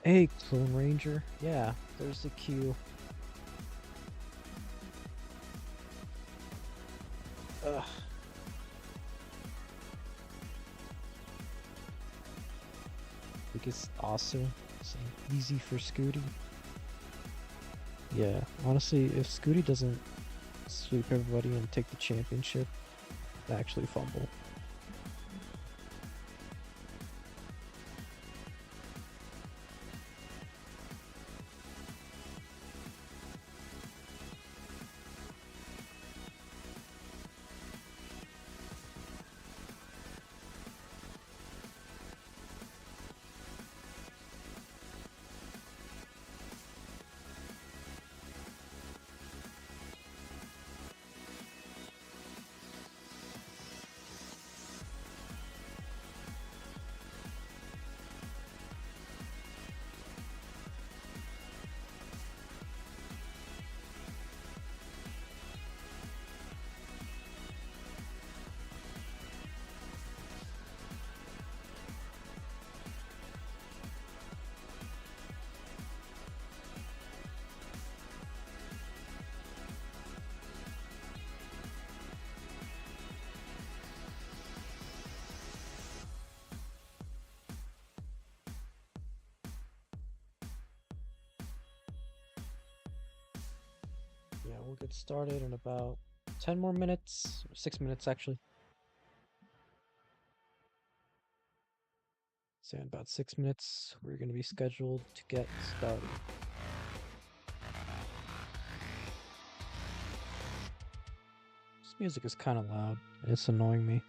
Hey, Clone Ranger. Yeah, there's the queue. Ugh. Think it's awesome. So easy for Scuti. Yeah, honestly, if Scuti doesn't sweep everybody and take the championship, actually fumble. Yeah, we'll get started in about 10 more minutes, 6 minutes actually. So in about 6 minutes, we're going to be scheduled to get started. This music is kind of loud. It's annoying me.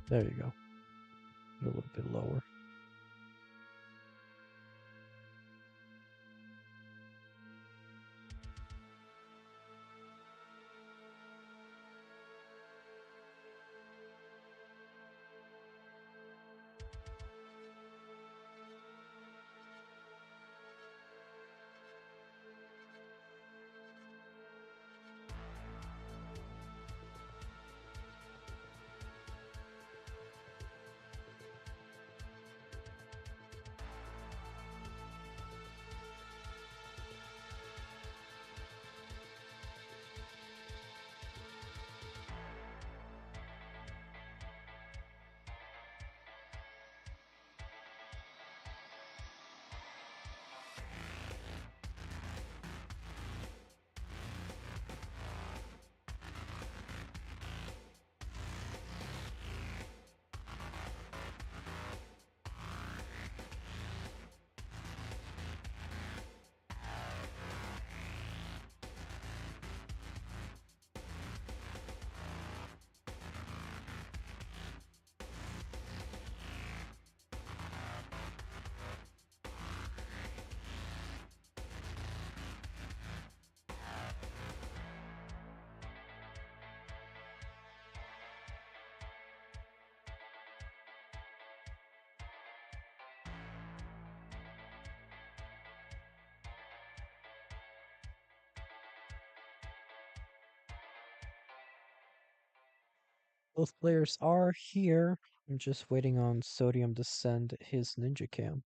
There you go. A little bit lower. Both players are here. I'm just waiting on Sodium to send his ninja cam.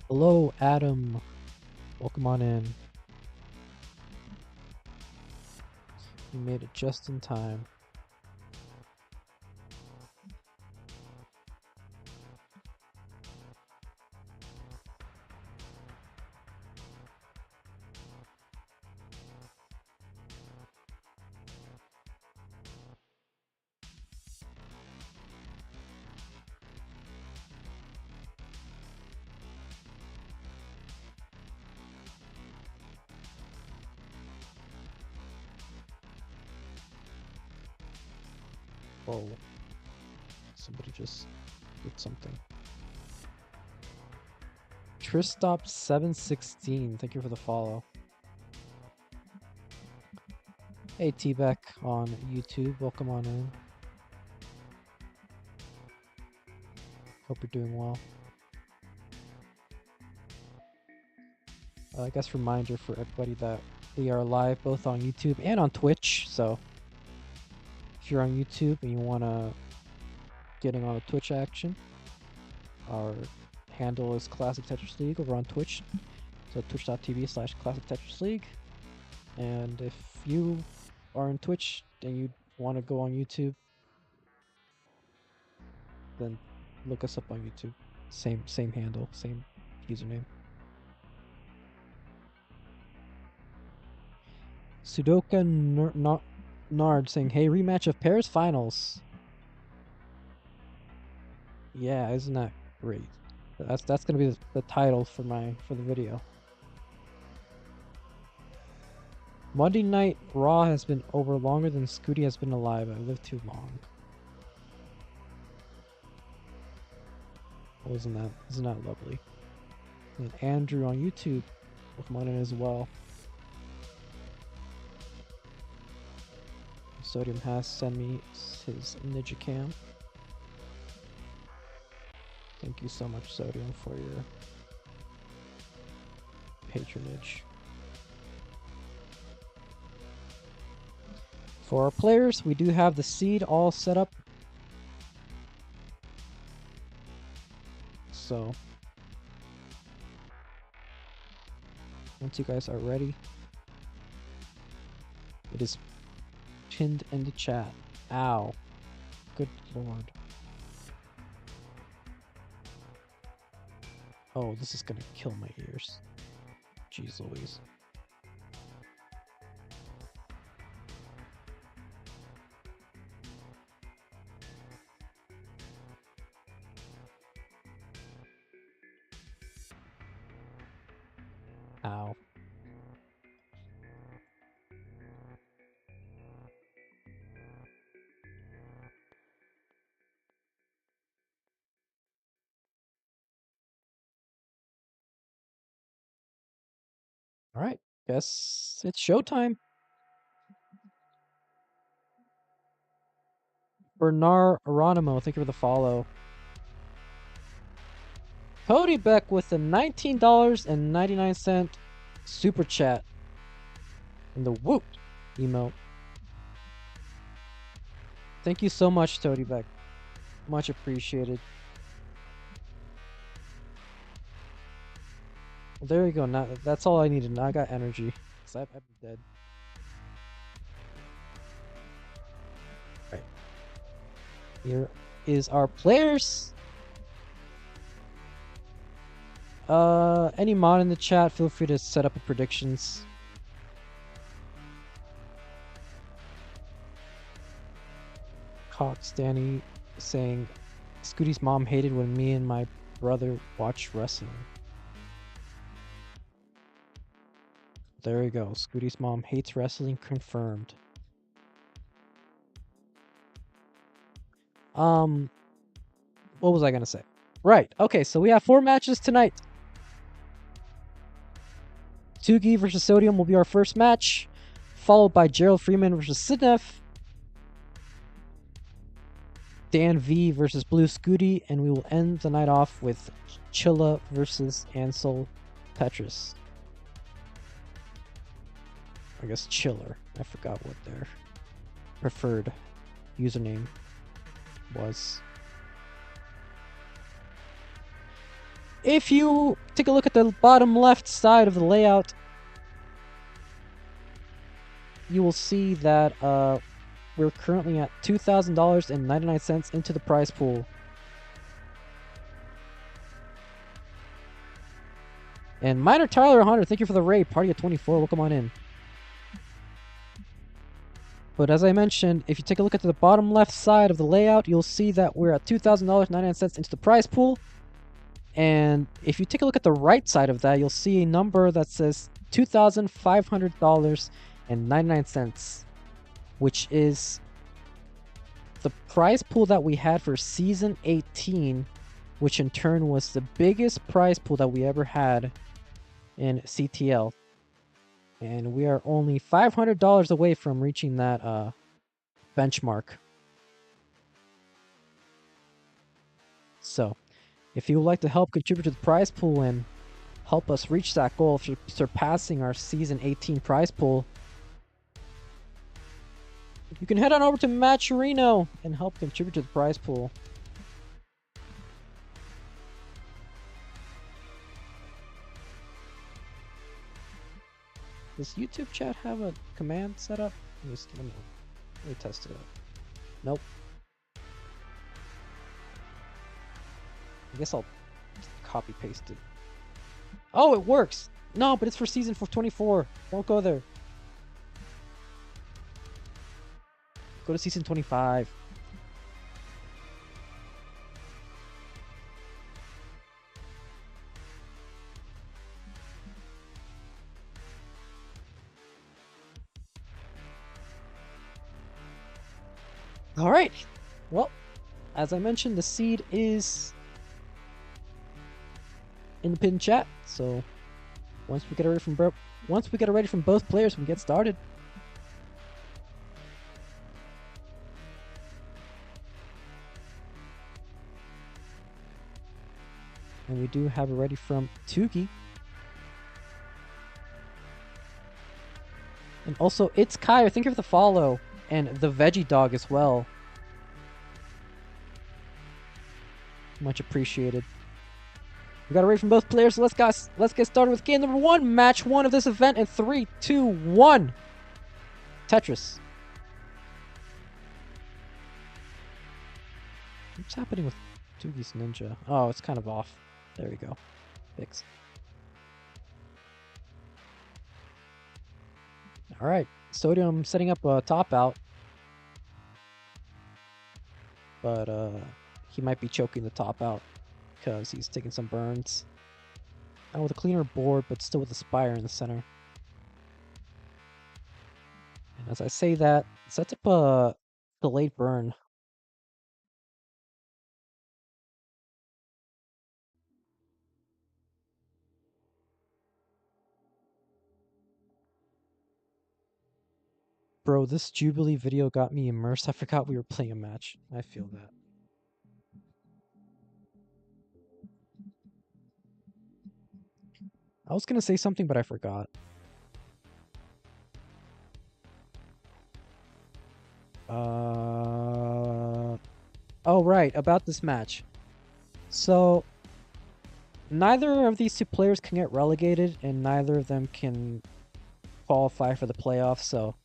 Hello, Adam. Welcome on in. You made it just in time. Whoa. Somebody just did something. Tristop716, thank you for the follow. Hey T-Beck on YouTube, welcome on in. Hope you're doing well. I guess reminder for everybody that we are live both on YouTube and on Twitch, so if you're on YouTube and you want to get in on the Twitch action, our handle is Classic Tetris League over on Twitch, so twitch.tv/Classic Tetris League. And if you are on Twitch and you want to go on YouTube, then look us up on YouTube. Same handle, same username. Sudoka Nard saying, "Hey, rematch of Paris finals." Yeah, isn't that great? That's gonna be the title for the video. Monday Night Raw has been over longer than Scuti has been alive. I lived too long. Oh, isn't that lovely? And Andrew on YouTube, welcome on in as well. Sodium has sent me his Ninja Cam. Thank you so much, Sodium, for your patronage. For our players, we do have the seed all set up. So, once you guys are ready, it is pinned in the chat. Ow. Good lord. Oh, this is gonna kill my ears. Jeez Louise. Ow. Alright, guess it's showtime. Bernard Aronimo, thank you for the follow. Cody Beck with a $19.99 super chat. And the whoop emote. Thank you so much, Toady Beck. Much appreciated. Well, there you go. Now that's all I needed. Now I got energy. Cause I've been dead. Right. Here is our players. Any mod in the chat, feel free to set up a predictions. Cox Danny saying, Scooty's mom hated when me and my brother watched wrestling. There you go. Scooty's mom hates wrestling, confirmed. What was I gonna say? Right. Okay, so we have 4 matches tonight. Tugi versus Sodium will be our first match, followed by Gerald Freeman versus Sidnev. DanV versus Blue Scuti, and we will end the night off with Chilla versus Ansel Tetris. I guess Chiller. I forgot what their preferred username was. If you take a look at the bottom left side of the layout, you will see that we're currently at $2,000.99 into the prize pool. And Minor Tyler 100, thank you for the raid. Party at 24, welcome on in. But as I mentioned, if you take a look at the bottom left side of the layout, you'll see that we're at $2,000.99 into the prize pool. And if you take a look at the right side of that, you'll see a number that says $2,500.99, which is the prize pool that we had for Season 18, which in turn was the biggest prize pool that we ever had in CTL. And we are only $500 away from reaching that benchmark. So, if you would like to help contribute to the prize pool and help us reach that goal of surpassing our Season 18 prize pool, you can head on over to Matcherino and help contribute to the prize pool. Does YouTube chat have a command set up? Let me test it out. Nope. I guess I'll copy paste it. Oh, it works! No, but it's for season 24. Don't go there. Go to season 25. Alright. Well, as I mentioned, the seed is in the pinned chat, so once we get it ready from both players, we can get started. And we do have it ready from Tugi. And also, it's Kai. Thank you for the follow. And the Veggie Dog as well. Much appreciated. We got it ready from both players, so let's get started with game number 1, match 1 of this event in 3, 2, 1. Tetris. What's happening with Tugi's Ninja? Oh, it's kind of off. There we go. Fix. Alright. Sodium setting up a top out. But he might be choking the top out because he's taking some burns. Now with a cleaner board, but still with a spire in the center. And as I say that, sets up a delayed burn. Bro, this Jubilee video got me immersed. I forgot we were playing a match. I feel that. I was gonna say something, but I forgot. Oh, right, about this match. So, neither of these two players can get relegated, and neither of them can qualify for the playoffs, so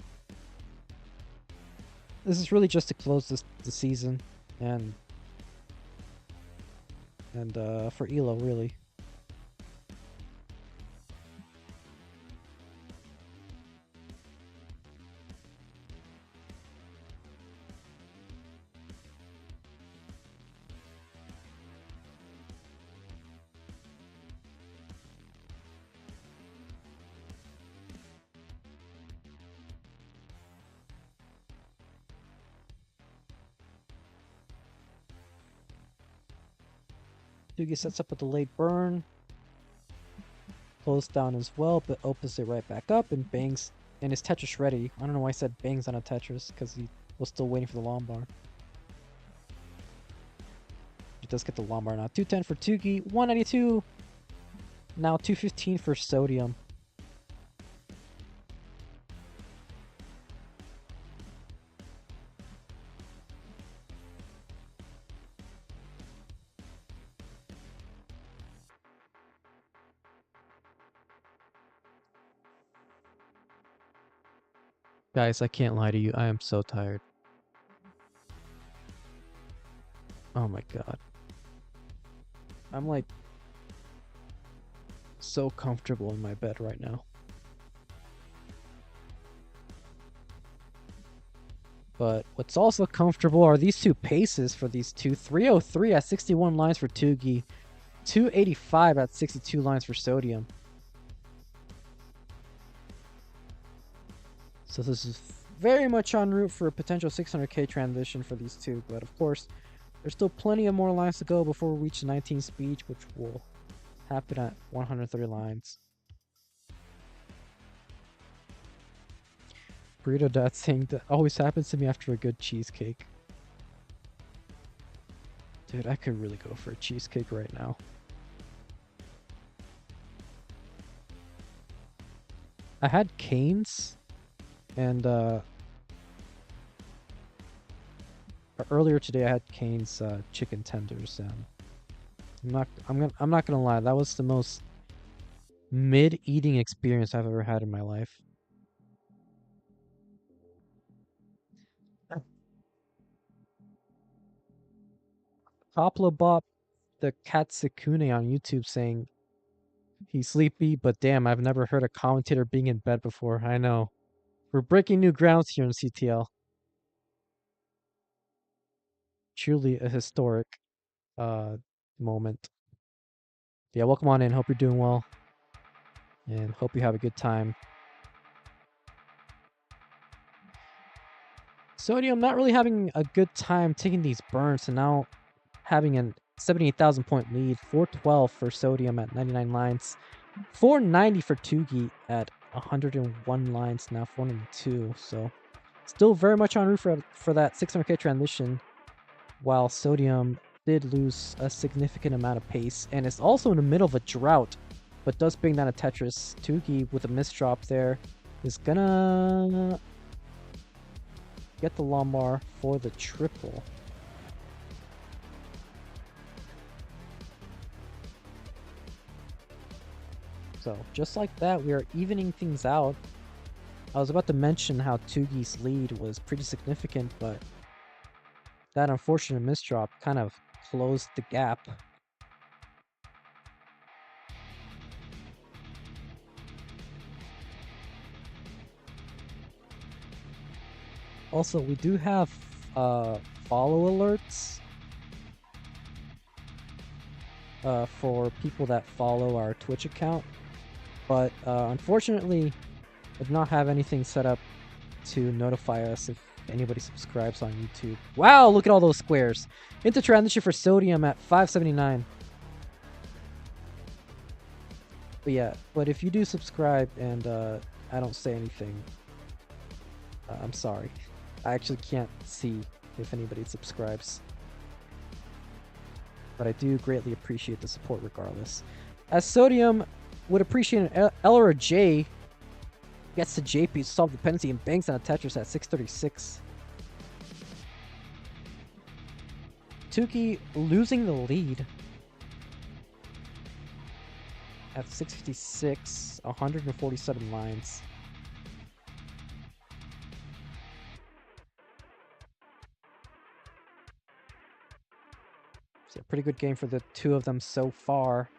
this is really just to close the season, and for ELO, really. Tugi sets up a delayed burn. Closed down as well, but opens it right back up and bangs. And is Tetris ready? I don't know why I said bangs on a Tetris, because he was still waiting for the long bar. He does get the long bar now. 210 for Tugi, 192. Now 215 for Sodium. Guys, I can't lie to you. I am so tired. Oh my god. I'm like so comfortable in my bed right now. But what's also comfortable are these two paces for these two. 303 at 61 lines for Tugi. 285 at 62 lines for Sodium. So this is very much en route for a potential 600k transition for these two, but of course, there's still plenty of more lines to go before we reach 19 speed, which will happen at 130 lines. Burrito Dad saying that always happens to me after a good cheesecake. Dude, I could really go for a cheesecake right now. I had Cane's, and earlier today I had Cane's chicken tenders, and I'm not gonna lie, that was the most mid-eating experience I've ever had in my life. Kopla Bop the Katsukune on YouTube saying he's sleepy, but damn, I've never heard a commentator being in bed before. I know. We're breaking new grounds here in CTL. Truly a historic moment. Yeah, welcome on in. Hope you're doing well. And hope you have a good time. Sodium not really having a good time taking these burns, and now having a 78,000 point lead. 412 for Sodium at 99 lines. 490 for Tugi at 101 lines, now 492. So still very much en route for that 600k transition, while Sodium did lose a significant amount of pace and is also in the middle of a drought, but does bring down a Tetris. Tugi with a misdrop there is gonna get the Lombard for the triple. So just like that, we are evening things out. I was about to mention how Tugi's lead was pretty significant, but that unfortunate misdrop kind of closed the gap. Also, we do have follow alerts for people that follow our Twitch account, but unfortunately, I do not have anything set up to notify us if anybody subscribes on YouTube. Wow, look at all those squares. Into transition for Sodium at 579. But yeah, but if you do subscribe and I don't say anything, I'm sorry. I actually can't see if anybody subscribes. But I do greatly appreciate the support regardless. As Sodium would appreciate an L or a J, gets to JP to solve dependency and bangs on a Tetris at 636. Tugi losing the lead at 656, 147 lines. So pretty good game for the two of them so far.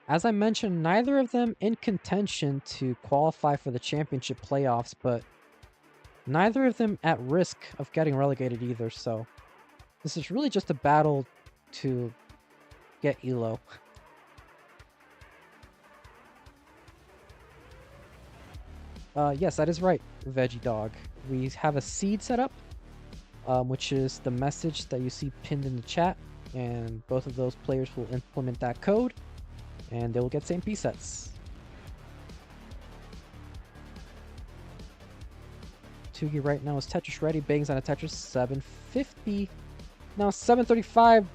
As I mentioned, neither of them in contention to qualify for the championship playoffs, but neither of them at risk of getting relegated either, so this is really just a battle to get ELO. Yes, that is right, Veggie Dog. We have a seed set up, which is the message that you see pinned in the chat, and both of those players will implement that code, and they will get same P sets. Tugi right now is Tetris ready, bangs on a Tetris, 750. Now 735,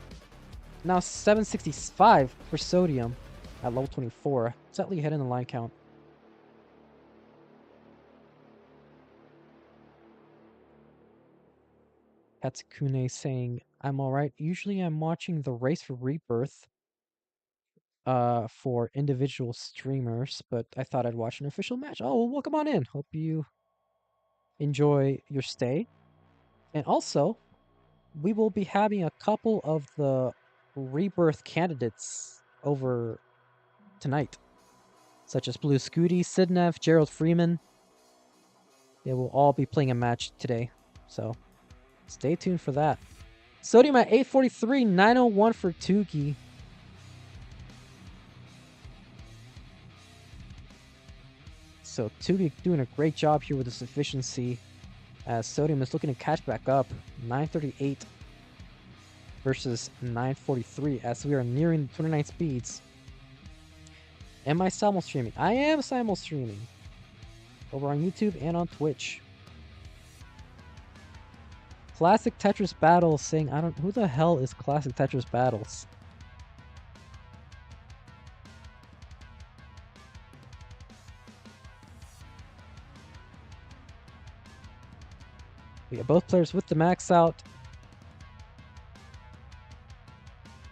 now 765 for Sodium at level 24. Slightly ahead in the line count. Katsukune saying, I'm alright. Usually I'm watching the Race for Rebirth for individual streamers, but I thought I'd watch an official match. Oh, well, welcome on in. Hope you enjoy your stay. And also, we will be having a couple of the Rebirth candidates over tonight, such as Blue Scuti, Sidnev, Gerald, Freeman. They will all be playing a match today, so stay tuned for that. Sodium at 843, 901 for Tugi. So Tugi doing a great job here with this efficiency. as Sodium is looking to catch back up. 938 versus 943 as we are nearing 29 speeds. Am I simul streaming? I am simul streaming over on YouTube and on Twitch. Classic Tetris Battles saying, I don't, who the hell is Classic Tetris Battles? We got both players with the max out.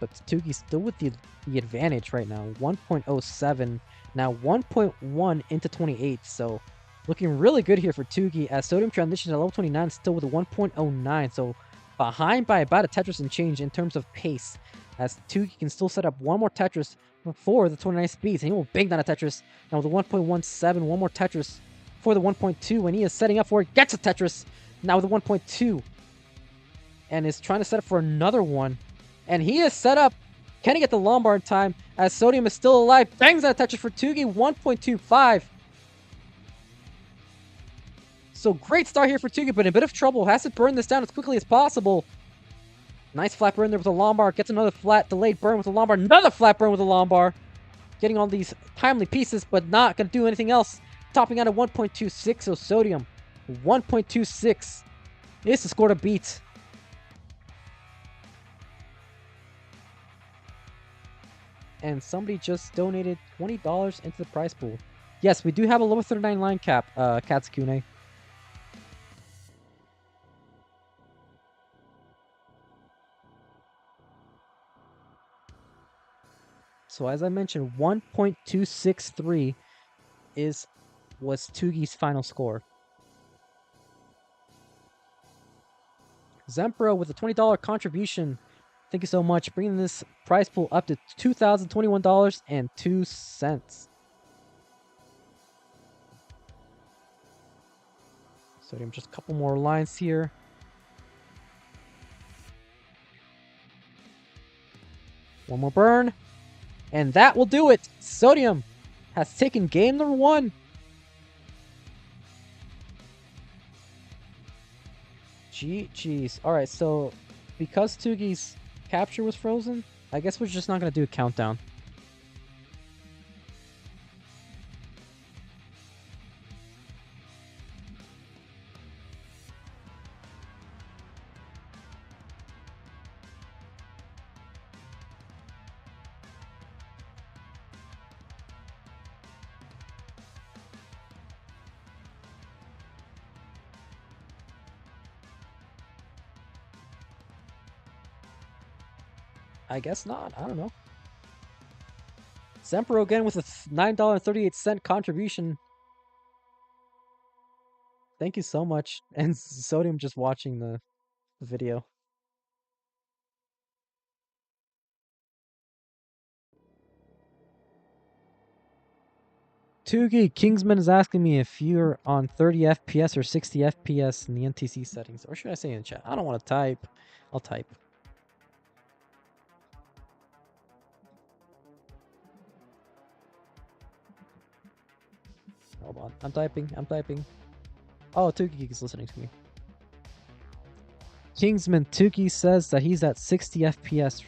But Tugi still with the advantage right now. 1.07. Now 1.1 into 28. So looking really good here for Tugi as Sodium transitions to level 29 still with a 1.09. So behind by about a Tetris and change in terms of pace. As Tugi can still set up one more Tetris for the 29 speeds. And he will bang down a Tetris. Now with a 1.17. One more Tetris for the 1.2. And he is setting up for it. Gets a Tetris. Now with a 1.2. And is trying to set up for another one. And he is set up. Can he get the Lombard time as Sodium is still alive? Bangs that Tetris for Tugi. 1.25. So great start here for Tugi, but in a bit of trouble. Has to burn this down as quickly as possible. Nice flat burn there with a Lombard. Gets another flat delayed burn with a Lombard. Another flat burn with a Lombard. Getting all these timely pieces, but not going to do anything else. Topping out at 1.26. So Sodium, 1.26 is the score to beat. And somebody just donated $20 into the prize pool. Yes, we do have a level 39 line cap, Katsukune. So as I mentioned, 1.263 was Tugi's final score. Zempro with a $20 contribution. Thank you so much, bringing this prize pool up to $2,021.02. Sodium, just a couple more lines here. One more burn. And that will do it. Sodium has taken game number 1. GG's. Alright, so because Tugi's capture was frozen, I guess we're just not going to do a countdown. I guess not. I don't know. Zempro again with a $9.38 contribution. Thank you so much. And Sodium just watching the video. Tugi, Kingsman is asking me if you're on 30 FPS or 60 FPS in the NTC settings. Or should I say in the chat? I don't want to type. I'll type. Hold on. I'm typing. Oh, Tugi is listening to me. Kingsman, Tugi says that he's at 60 FPS.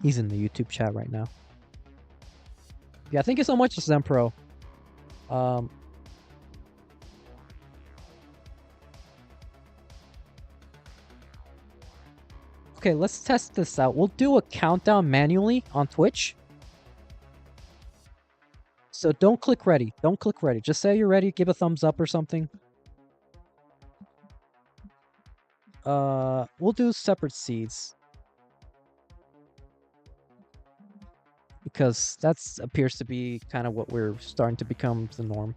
He's in the YouTube chat right now. Yeah, thank you so much, Zempro. Okay, let's test this out. We'll do a countdown manually on Twitch. So don't click ready. Don't click ready. Just say you're ready. Give a thumbs up or something. We'll do separate seeds. Because that appears to be kind of what we're starting to become the norm.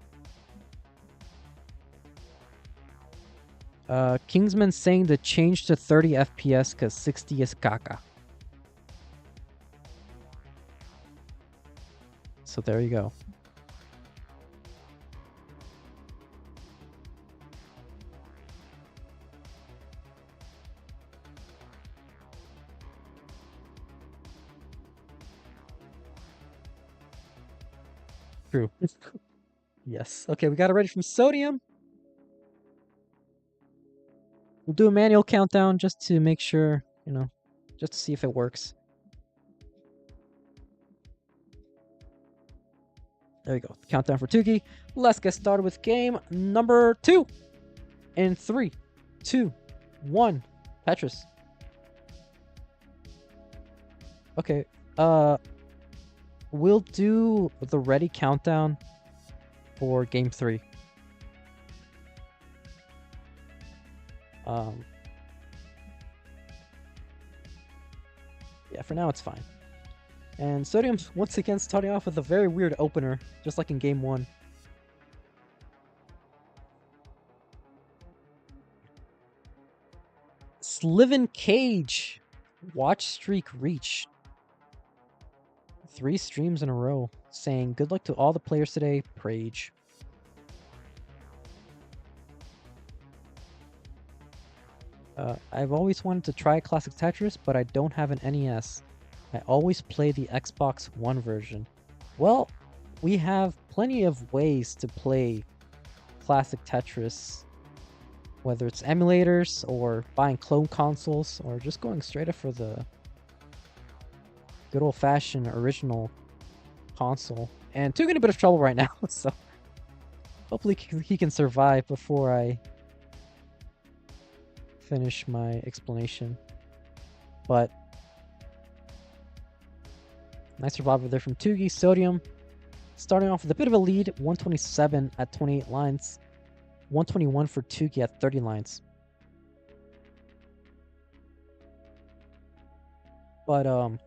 Kingsman saying to change to 30 FPS because 60 is caca. So there you go. True. Yes. Okay, we got it ready from Sodium. We'll do a manual countdown just to make sure, you know, just to see if it works. There we go. Countdown for Tugi. Let's get started with game number 2. In 3, 2, 1. Tetris. Okay. We'll do the ready countdown for game 3. Yeah, for now it's fine. And Sodium's once again starting off with a very weird opener, just like in game 1. Sliven Cage. Watch streak reached. 3 streams in a row, saying good luck to all the players today, Prage. I've always wanted to try Classic Tetris, but I don't have an NES. I always play the Xbox One version. Well, we have plenty of ways to play Classic Tetris, whether it's emulators or buying clone consoles or just going straight up for the good old-fashioned original console. And Tugi in a bit of trouble right now, so hopefully he can survive before I finish my explanation. But nice survival there from Tugi. Sodium starting off with a bit of a lead, 127 at 28 lines, 121 for Tugi at 30 lines. But oh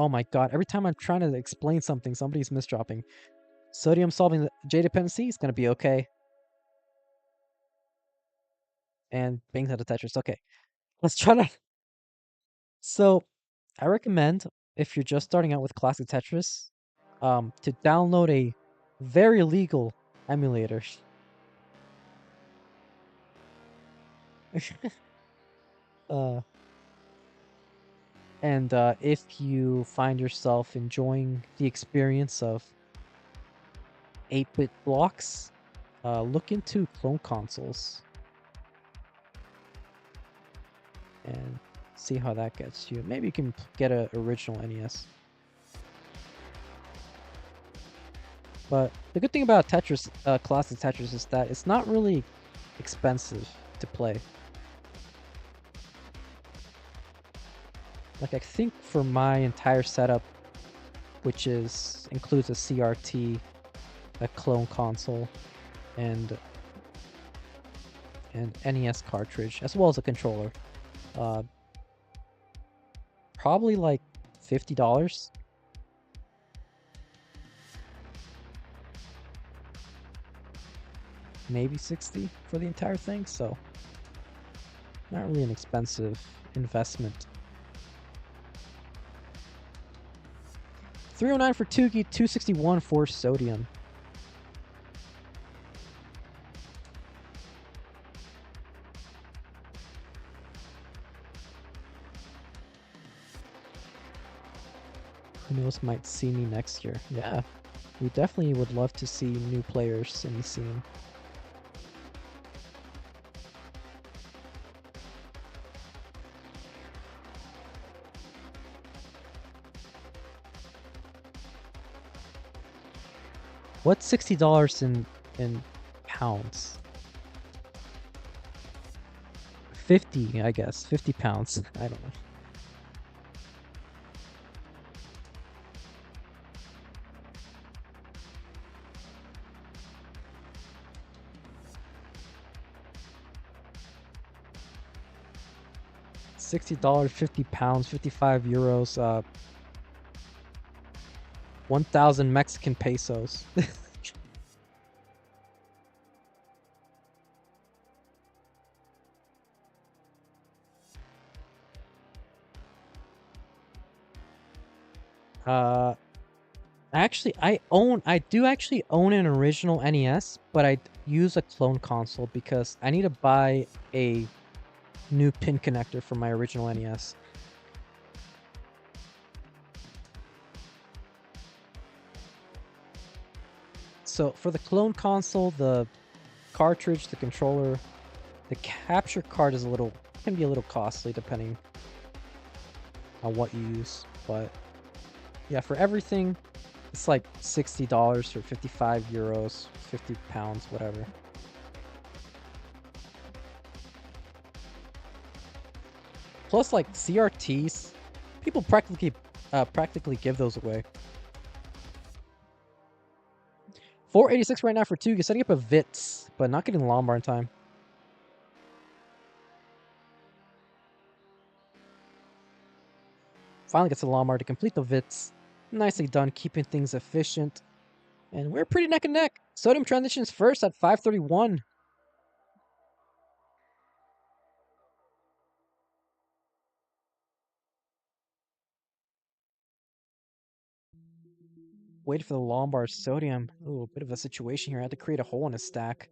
my god, every time I'm trying to explain something, somebody's misdropping. Sodium solving the J dependency is gonna be okay. And bangs out of Tetris. Okay. Let's try to. So I recommend, if you're just starting out with Classic Tetris, to download a very legal emulator. And if you find yourself enjoying the experience of 8-bit blocks, look into clone consoles and see how that gets you. Maybe you can get an original NES. But the good thing about Tetris, Classic Tetris, is that it's not really expensive to play. Like, I think for my entire setup, which includes a CRT, a clone console, and an NES cartridge, as well as a controller, probably like $50. Maybe 60 for the entire thing, so not really an expensive investment. 309 for Tugi, 261 for Sodium. Who knows, might see me next year. Yeah, we definitely would love to see new players in the scene. What's $60 in pounds? 50, I guess. 50 pounds. I don't know. $60, 50 pounds, 55 euros, 1,000 Mexican pesos. Actually, I do actually own an original NES, but I use a clone console because I need to buy a new pin connector for my original NES. So for the clone console, the cartridge, the controller, the capture card is can be a little costly depending on what you use. But yeah, for everything, it's like $60 or 55 euros, 50 pounds, whatever. Plus, like CRTs, people practically give those away. 486 right now for Tugi, setting up a Vitz, but not getting the lawnmower in time. Finally gets the lawnmower to complete the Vitz. Nicely done, keeping things efficient. And we're pretty neck and neck. Sodium transitions first at 531. Wait for the lawnmower. Sodium. Ooh, a bit of a situation here. I had to create a hole in his stack.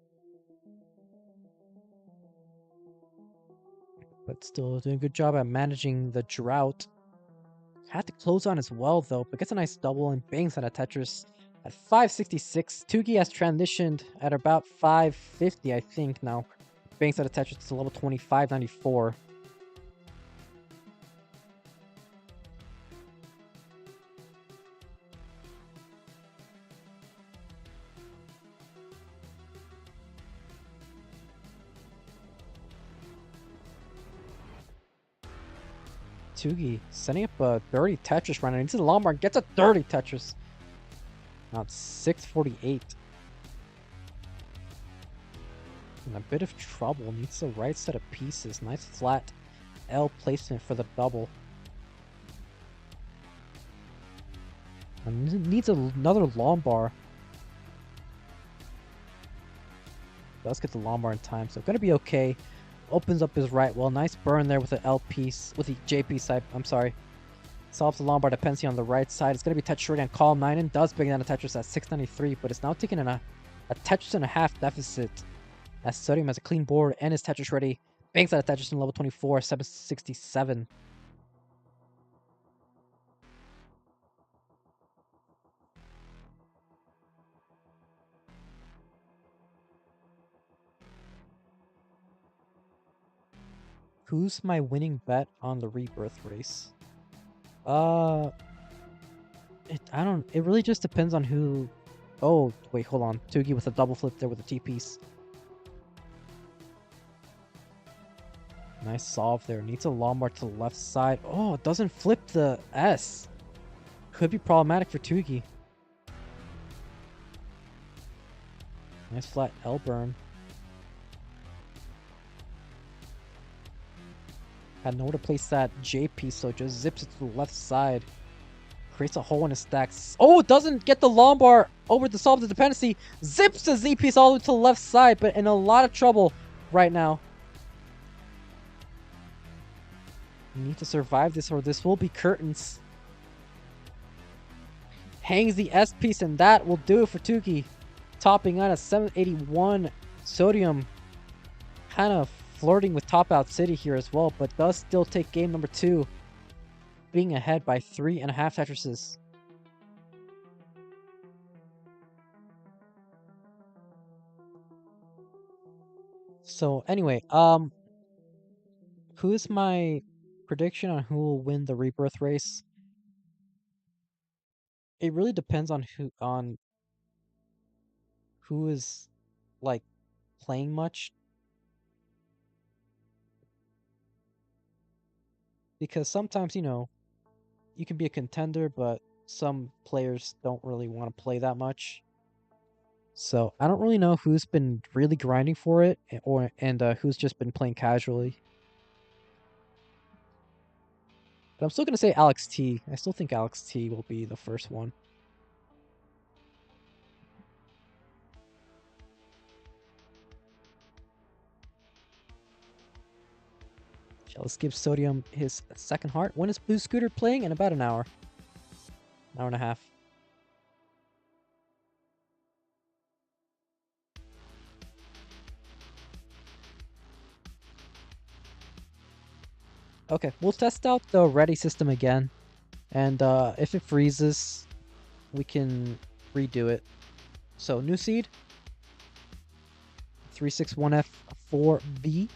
But still doing a good job at managing the drought. Had to close on as well, though, but gets a nice double and bangs on a Tetris. At 566, Tugi has transitioned at about 550, I think, now. Bangs out of Tetris to level 2594. Tugi setting up a 30 Tetris right now. Into the lawnmower, gets a 30 Tetris. Now it's 648. In a bit of trouble. Needs the right set of pieces. Nice flat L placement for the double. And needs another lawnmower. Does get the lawnmower in time, so gonna be okay. Opens up his right well. Nice burn there with the L piece, with the J piece side. I'm sorry. Solves the lawnmower dependency on the right side. It's gonna be Tetris short on column 9 and does bring down a Tetris at 693, but it's now taking a Tetris and a half deficit. As Sodium has a clean board and is Tetris ready. Banks out of Tetris in level 24, 767. Who's my winning bet on the rebirth race? It really just depends on who. Oh, wait, hold on. Tugi with a double flip there with a T-piece. Nice solve there. Needs a lawnmower to the left side. Oh, it doesn't flip the S. Could be problematic for Tugi. Nice flat L burn. Had nowhere to place that J piece, so just zips it to the left side. Creates a hole in his stacks. Oh, doesn't get the lawnmower over to solve the dependency. Zips the Z piece all the way to the left side, but in a lot of trouble right now. You need to survive this or this will be curtains. Hangs the S piece and that will do it for Tugi. Topping out at 781. Sodium kind of flirting with Top Out City here as well, but does still take game number 2. Being ahead by 3.5 Tetrises. So anyway, who's my prediction on who will win the rebirth race? It really depends on who is like playing much. Because sometimes, you can be a contender, but some players don't really want to play that much. So I don't really know who's been really grinding for it, and who's just been playing casually. But I'm still gonna say Alex T. I still think Alex T will be the first one. Let's give Sodium his second heart. When is Blue Scooter playing? In about an hour. An hour and a half. Okay, we'll test out the ready system again. And if it freezes, we can redo it. So new seed 361F4B.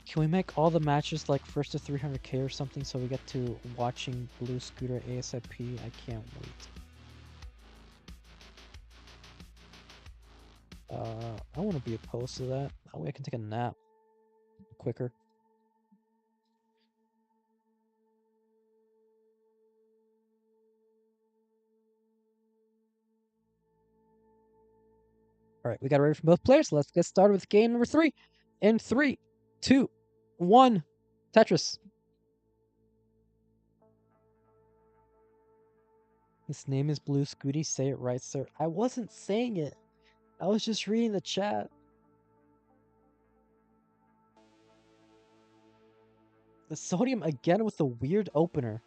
Can we make all the matches like first to 300k or something so we get to watching Blue Scooter ASIP? I can't wait. I want to be opposed to that. That way I can take a nap quicker. All right, we got it ready for both players. Let's get started with game number 3. In 3, 2, 1, Tetris. His name is Blue Scuti. Say it right, sir. I wasn't saying it. I was just reading the chat. The Sodium again with the weird opener.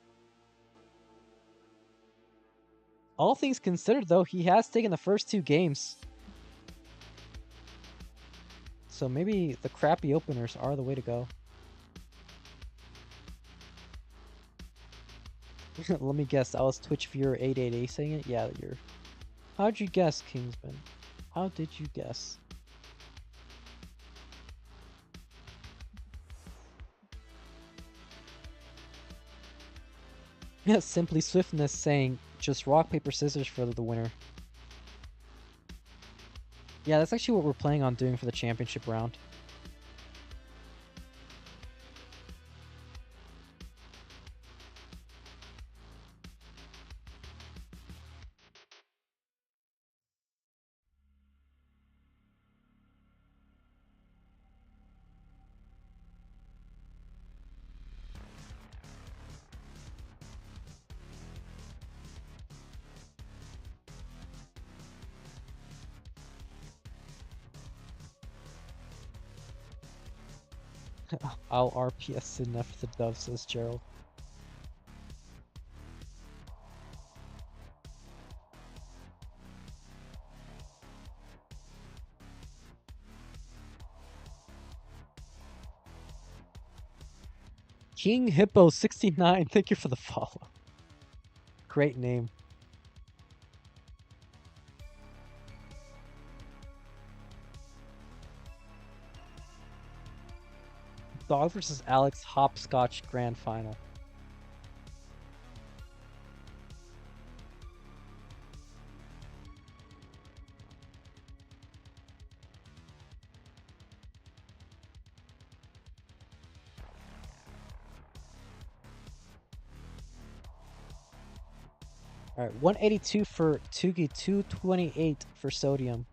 All things considered, though, he has taken the first 2 games. So maybe the crappy openers are the way to go. Let me guess, I was Twitch viewer 888 saying it? Yeah, you're... How'd you guess, Kingsman? How did you guess? Yeah, Simply Swiftness saying just rock, paper, scissors for the winner. Yeah, that's actually what we're planning on doing for the championship round. I'll RPS Sidnev for the dove, says Gerald. King Hippo 69, thank you for the follow. Great name. Dog versus Alex Hopscotch Grand Final. Alright, 182 for Tugi, 228 for Sodium.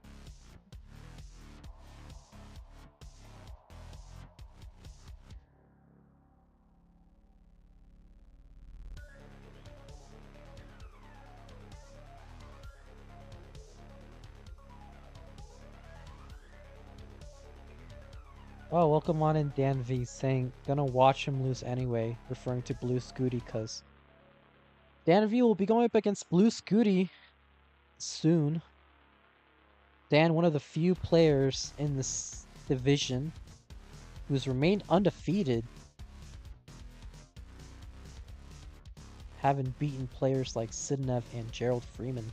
Oh, welcome on in DanV saying, gonna watch him lose anyway, referring to Blue Scuti, cause DanV will be going up against Blue Scuti soon. Dan, one of the few players in this division who's remained undefeated, having beaten players like Sidnev and Gerald Freeman.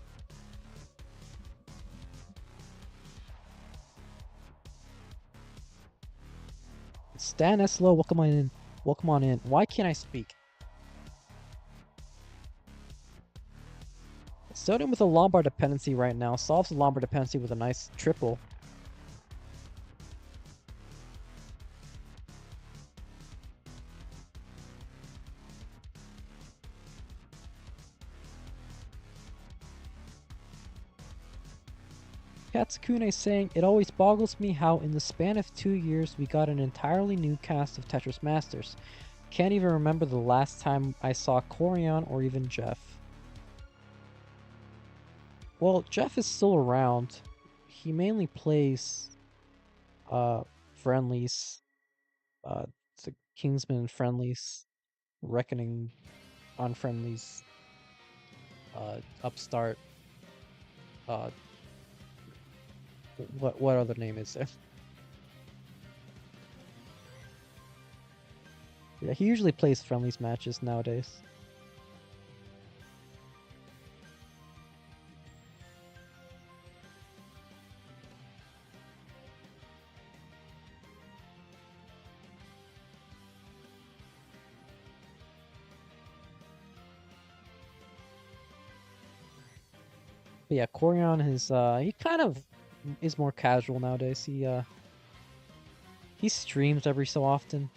Stan Eslo, welcome on in. Welcome on in. Why can't I speak? Sodium with a Lombard dependency right now solves the Lombard dependency with a nice triple. Katsukune saying, it always boggles me how in the span of 2 years we got an entirely new cast of Tetris Masters. Can't even remember the last time I saw Corian or even Jeff. Well, Jeff is still around. He mainly plays friendlies, the Kingsman friendlies, Reckoning on friendlies, Upstart, what other name is there? Yeah, he usually plays friendlies matches nowadays. But yeah, Corian is he kind of is more casual nowadays. He streams every so often.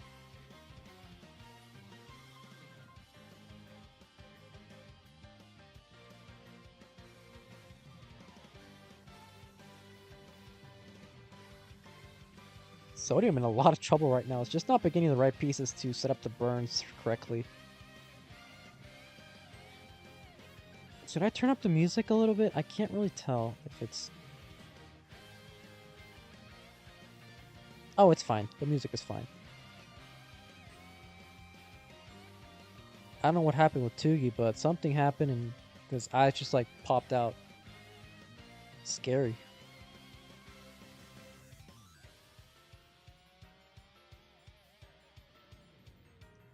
Sodium in a lot of trouble right now. It's just not beginning the right pieces to set up the burns correctly. Should I turn up the music a little bit? I can't really tell if it's... Oh, it's fine. The music is fine. I don't know what happened with Tugi, but something happened and his eyes just like popped out. Scary.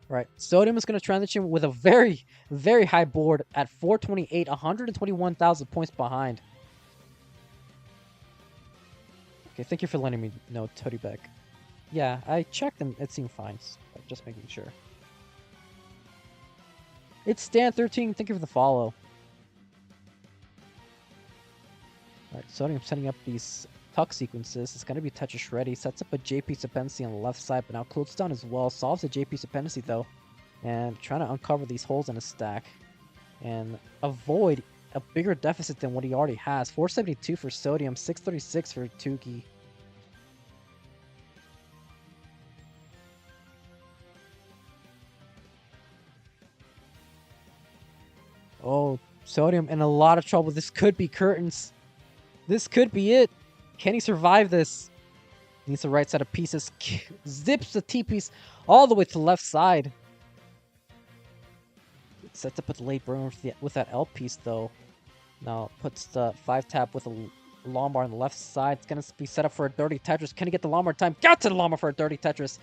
Right. Sodium is going to transition with a very, very high board at 428, 121,000 points behind. Okay, thank you for letting me know, Toddybeck. Yeah, I checked and it seemed fine. Just making sure. It's Stan13. Thank you for the follow. Alright, Sodium setting up these tuck sequences. It's going to be Tetris ready. Sets up a JP dependency on the left side, but now closes down as well. Solves the JP dependency though. And trying to uncover these holes in his stack. And avoid a bigger deficit than what he already has. 472 for Sodium, 636 for Tugi. Oh, Sodium in a lot of trouble. This could be curtains. This could be it. Can he survive this? Needs the right side of pieces. Zips the T-piece all the way to the left side. Sets up a delayed burn with that L piece though. Now puts the 5-tap with a Lombard on the left side. It's going to be set up for a dirty Tetris. Can he get the Lombard time? Got to the Lombard for a dirty Tetris.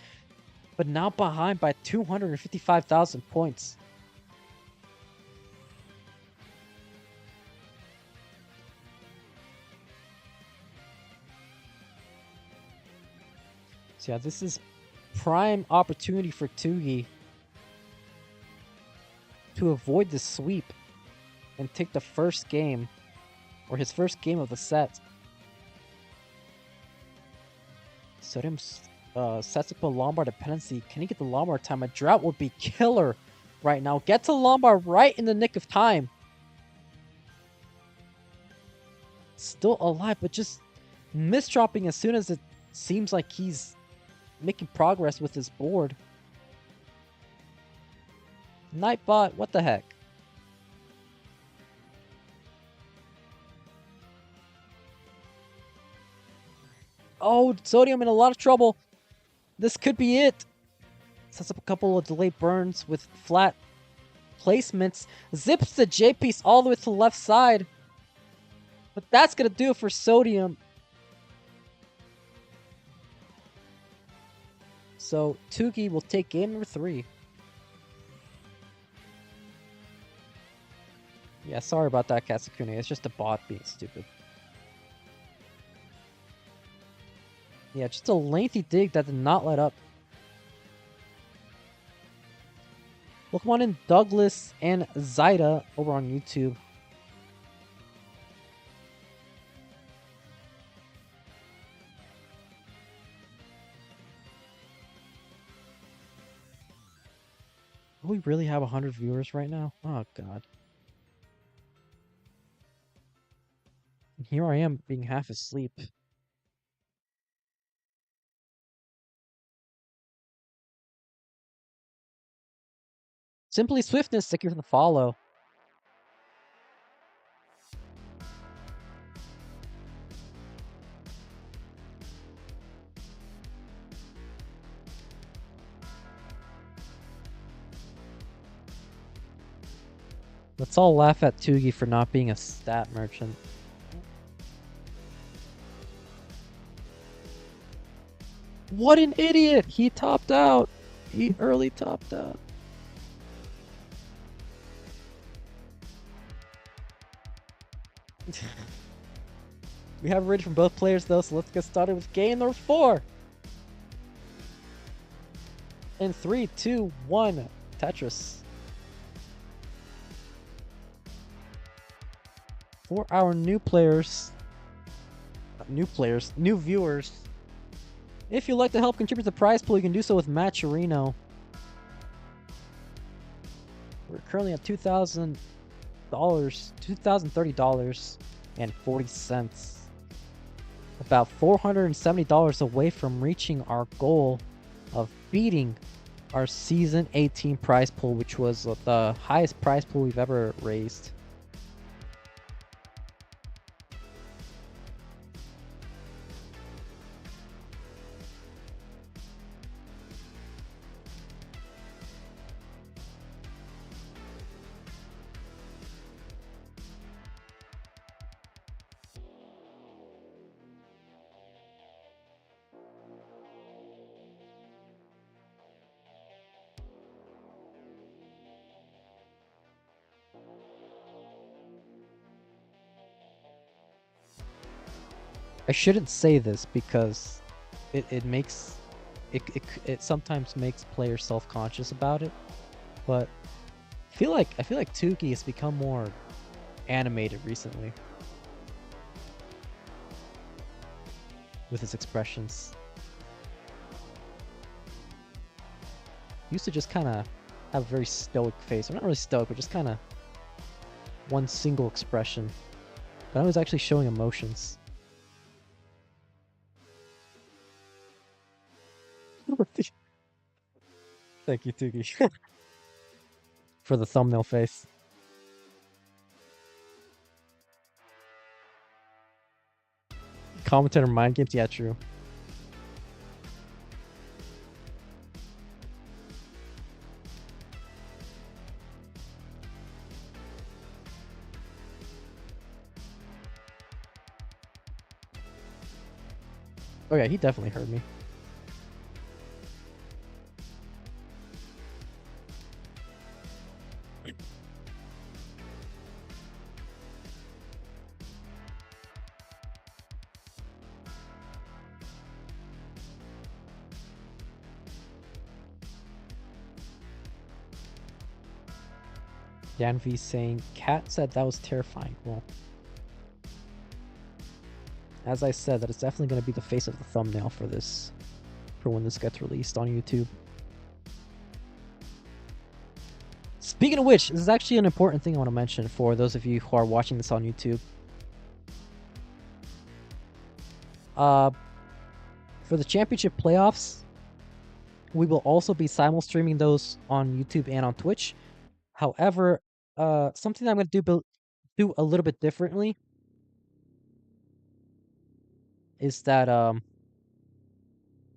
But now behind by 255,000 points. So yeah, this is prime opportunity for Tugi to avoid the sweep and take the first game, or his first game of the set. Sodium sets up a Lombard dependency. Can he get the Lombard time? A drought would be killer right now. Get to Lombard right in the nick of time. Still alive, but just misdropping as soon as it seems like he's making progress with his board. Nightbot, what the heck? Oh, Sodium in a lot of trouble. This could be it. Sets up a couple of delayed burns with flat placements. Zips the J piece all the way to the left side. But that's going to do it for Sodium. So Tugi will take game number 3. Yeah, sorry about that, Katsukune. It's just a bot being stupid. Yeah, just a lengthy dig that did not let up. Pokemon in Douglas and Zyda over on YouTube. Do we really have 100 viewers right now? Oh, God. And here I am being half asleep. Simply Swiftness, thank you for the follow. Let's all laugh at Tugi for not being a stat merchant. What an idiot! He topped out! He early topped out. We have a rating from both players though, so let's get started with game number 4. In 3, 2, 1, Tetris. For our new viewers, if you'd like to help contribute to the prize pool, you can do so with Matcherino. We're currently at $2,030.40. About $470 away from reaching our goal of beating our season 18 prize pool, which was the highest prize pool we've ever raised. I shouldn't say this because it sometimes makes players self-conscious about it, but I feel like Tugi has become more animated recently with his expressions. He used to just kind of have a very stoic face, or not really stoic, but just kind of one single expression. But I was actually showing emotions. Thank you, Tugi, for the thumbnail face. Commentator mind games? Yeah, true. Oh yeah, he definitely heard me. DanV saying, Cat said that was terrifying. Well, as I said, that is definitely going to be the face of the thumbnail for this, for when this gets released on YouTube. Speaking of which, this is actually an important thing I want to mention for those of you who are watching this on YouTube. For the championship playoffs, we will also be simul-streaming those on YouTube and on Twitch. However, something that I'm going to do a little bit differently is that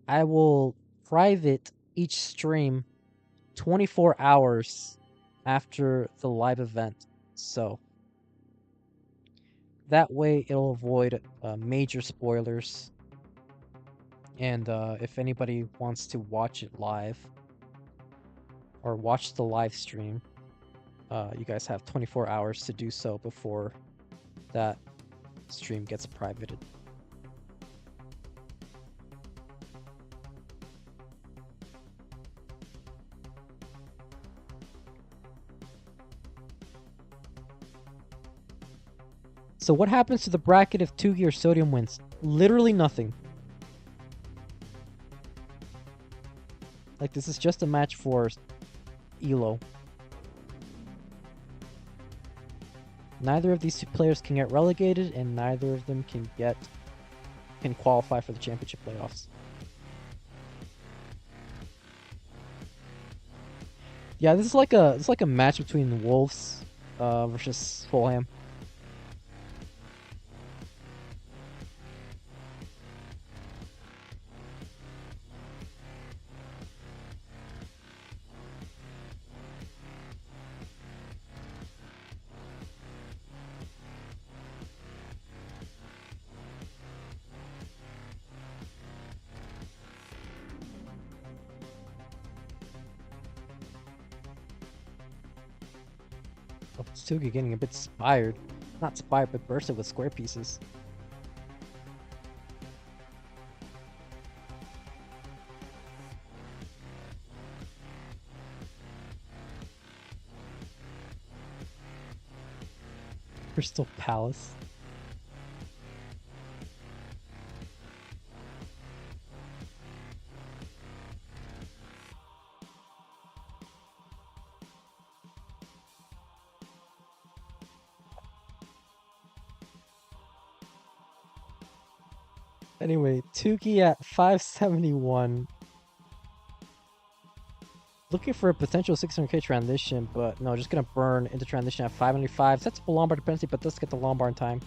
I will private each stream 24 hours after the live event. So that way it'll avoid major spoilers. And if anybody wants to watch it live or watch the live stream, you guys have 24 hours to do so before that stream gets privated. So what happens to the bracket if Tugi or Sodium wins? Literally nothing. Like, this is just a match for ELO. Neither of these two players can get relegated, and neither of them can qualify for the championship playoffs. Yeah, this is like a match between the Wolves versus Fulham. Oh, Tugi getting a bit inspired. Not inspired, but bursted with square pieces. Crystal Palace. Anyway, Tugi at 571. Looking for a potential 600k transition, but no, just gonna burn into transition at 505. Sets up a Lombard dependency, but does get the Lombard in time.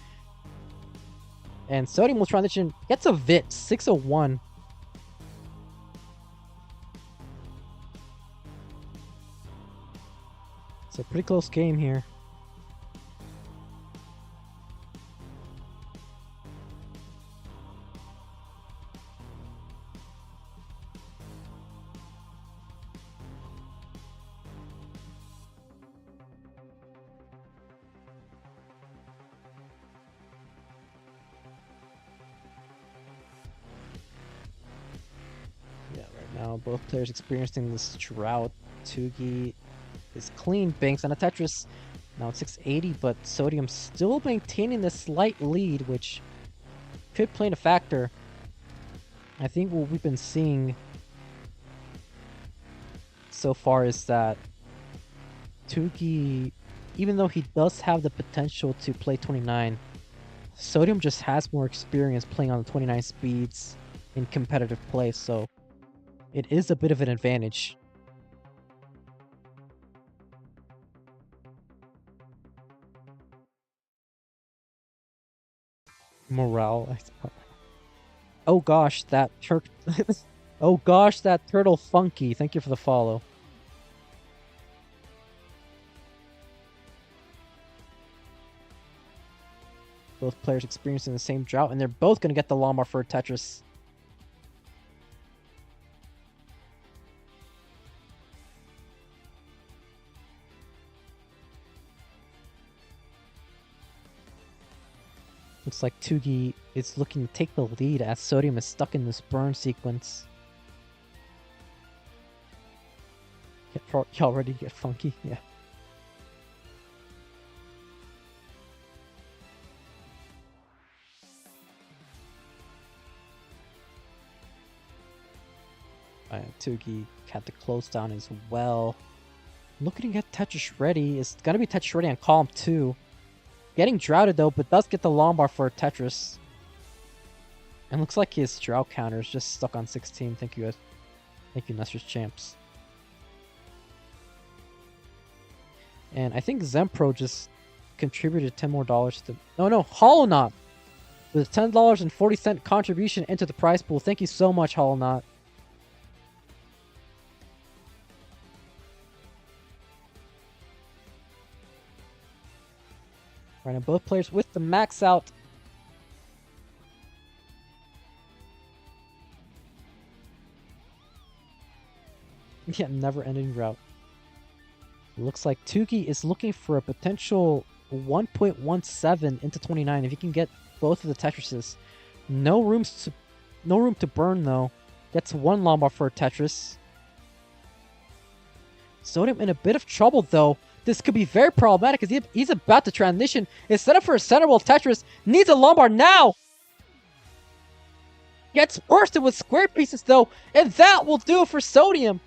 And Sodium will transition, gets a Vit, 601. It's a pretty close game here. Now both players experiencing this drought. Tugi is clean, banks on a Tetris. Now it's 680, but Sodium still maintaining the slight lead, which could play a factor. I think what we've been seeing so far is that Tugi, even though he does have the potential to play 29, Sodium just has more experience playing on the 29 speeds in competitive play, so it is a bit of an advantage. Morale. Oh gosh, that oh gosh, that turtle funky. Thank you for the follow. Both players experiencing the same drought, and they're both going to get the Lombard for Tetris. Looks like Tugi is looking to take the lead as Sodium is stuck in this burn sequence. Y'all ready to get funky? Yeah. Tugi had to close down as well. Looking to get Tetris ready. It's gonna be Tetris ready on column 2. Getting droughted though, but does get the Lombard for Tetris. And looks like his drought counter is just stuck on 16. Thank you guys. Thank you, Nestor's Champs. And I think Zempro just contributed $10 more to... No, Hollow Knot! With $10.40 contribution into the prize pool. Thank you so much, Hollow Knot. Right, and both players with the max out. Yeah, never-ending route. Looks like Tugi is looking for a potential 1.17 into 29 if he can get both of the Tetrises. No room to burn though. Gets one Lombard for a Tetris. Sodium in a bit of trouble though. This could be very problematic because he's about to transition. Is set up for a centerable Tetris. Needs a Lombard now! Gets bursted with square pieces though. And that will do it for Sodium.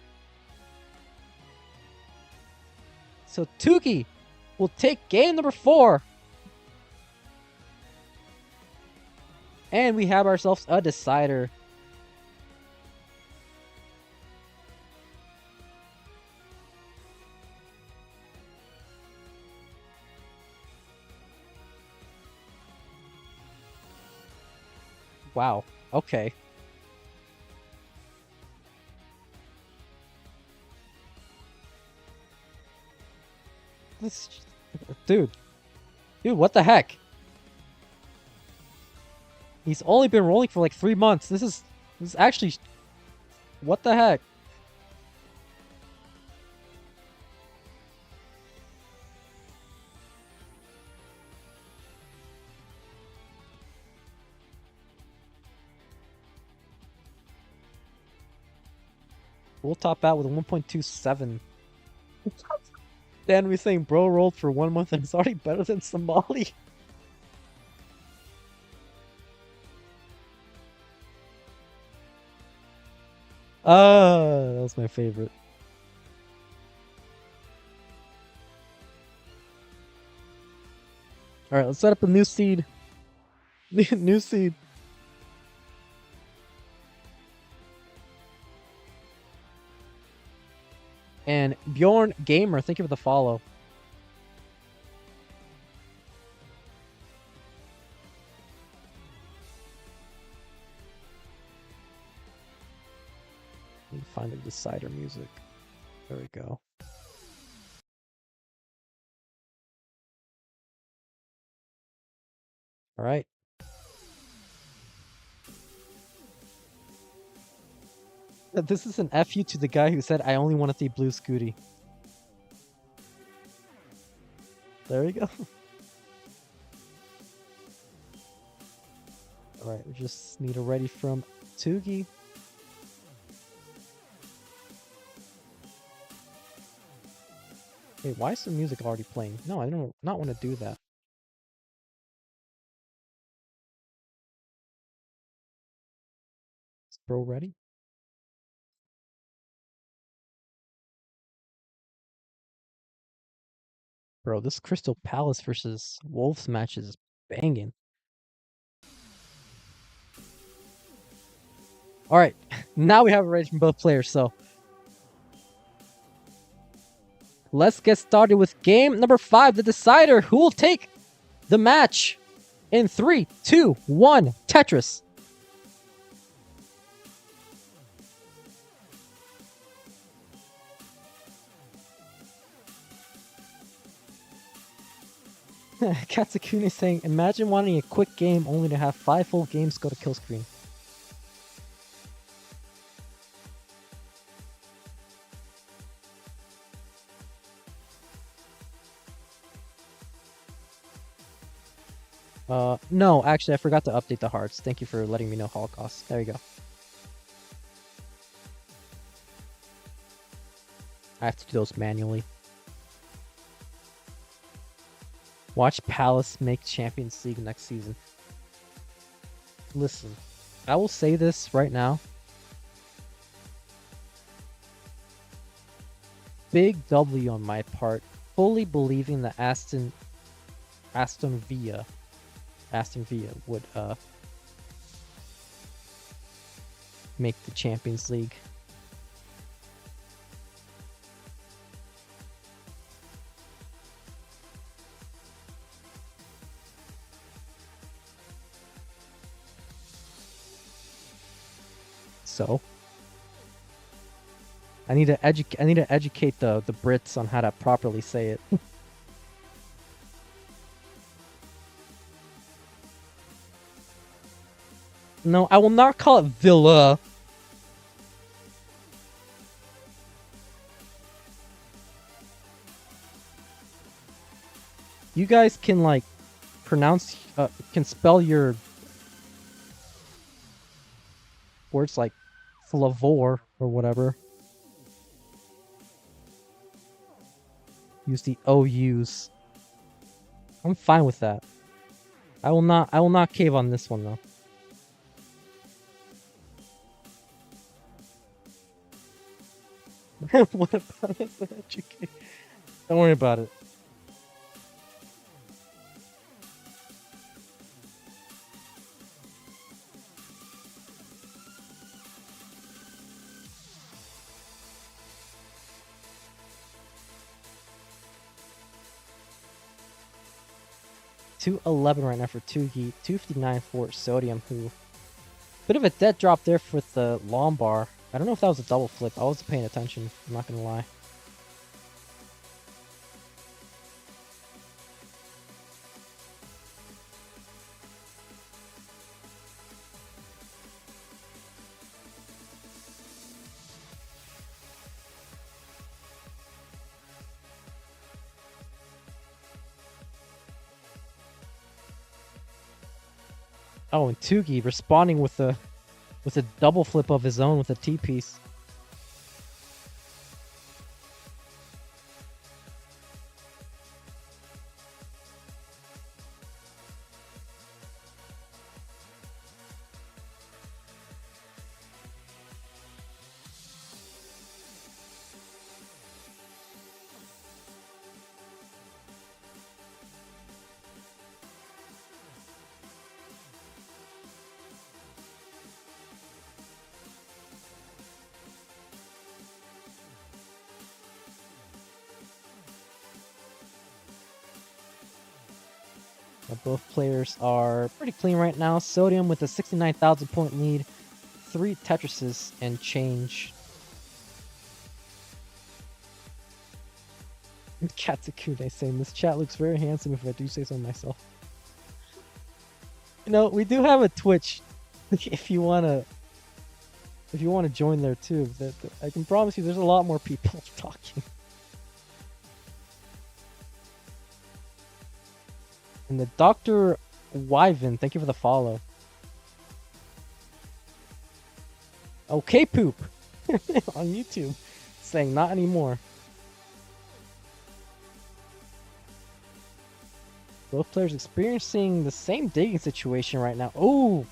So Tugi will take game number 4. And we have ourselves a decider. Wow. Okay. This... Dude, what the heck? He's only been rolling for like 3 months. This is actually... What the heck? We'll top out with 1.27. Dan was saying bro rolled for 1 month and it's already better than Somali. That was my favorite. All right, let's set up a new seed. New seed. And Bjorn Gamer, thank you for the follow. Let me find the decider music. There we go. All right. This is an FU to the guy who said, I only want to see blue Scuti. There we go. Alright, we just need a ready from Tugi. Hey, why is the music already playing? No, I don't not want to do that. Is bro ready? Bro, this Crystal Palace versus Wolves match is banging. Alright, now we have a ready from both players, so let's get started with game number 5, the decider. Who will take the match in 3, 2, 1, Tetris. Katsukune saying, imagine wanting a quick game only to have 5 full games go to kill screen. No, actually, I forgot to update the hearts. Thank you for letting me know Holocaust. There you go. I have to do those manually. Watch Palace make Champions League next season. Listen, I will say this right now. Big W on my part, fully believing that Aston Villa would make the Champions League. So I need to educate the Brits on how to properly say it. No, I will not call it Villa. You guys can like pronounce can spell your words like flavor or whatever. Use the OUs. I'm fine with that. I will not cave on this one though. What about education? Don't worry about it. $211 right now for Tugi, $259 for Sodium, who bit of a dead drop there with the Lombard. I don't know if that was a double flip. I wasn't paying attention, I'm not gonna lie. Oh, and Tugi responding with a double flip of his own with a T-piece. Both players are pretty clean right now. Sodium with a 69,000 point lead. 3 Tetrises and change. Katsukune saying this chat looks very handsome if I do say so myself. You know, we do have a Twitch if you wanna join there too. That I can promise you there's a lot more people talking. And the Dr. Wyvern, thank you for the follow. Okay, poop on YouTube saying not anymore. Both players experiencing the same digging situation right now. Oh,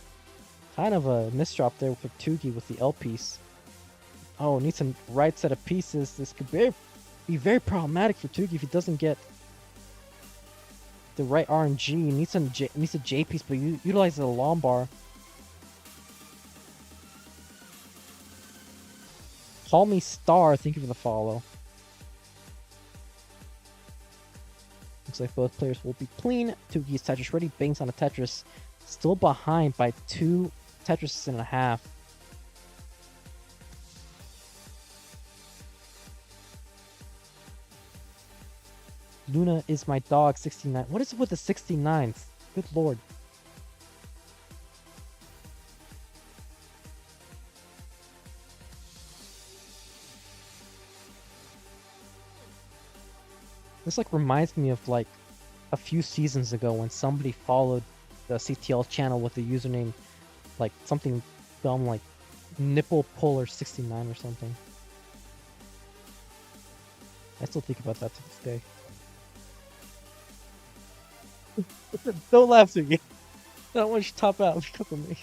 kind of a misdrop there for Tugi with the L piece. Oh, needs some right set of pieces. This could be very problematic for Tugi if he doesn't get the right RNG. Needs a J piece, but utilizes a Lombard. Call me Star, thank you for the follow. Looks like both players will be clean. Tugi's Tetris ready, bangs on a Tetris. Still behind by 2 Tetrises and a half. Luna is my dog, 69. What is it with the 69s? Good lord. This like reminds me of like a few seasons ago when somebody followed the CTL channel with the username like something dumb like Nipple Puller 69 or something. I still think about that to this day. Don't laugh at me. I don't want you to top out because of me.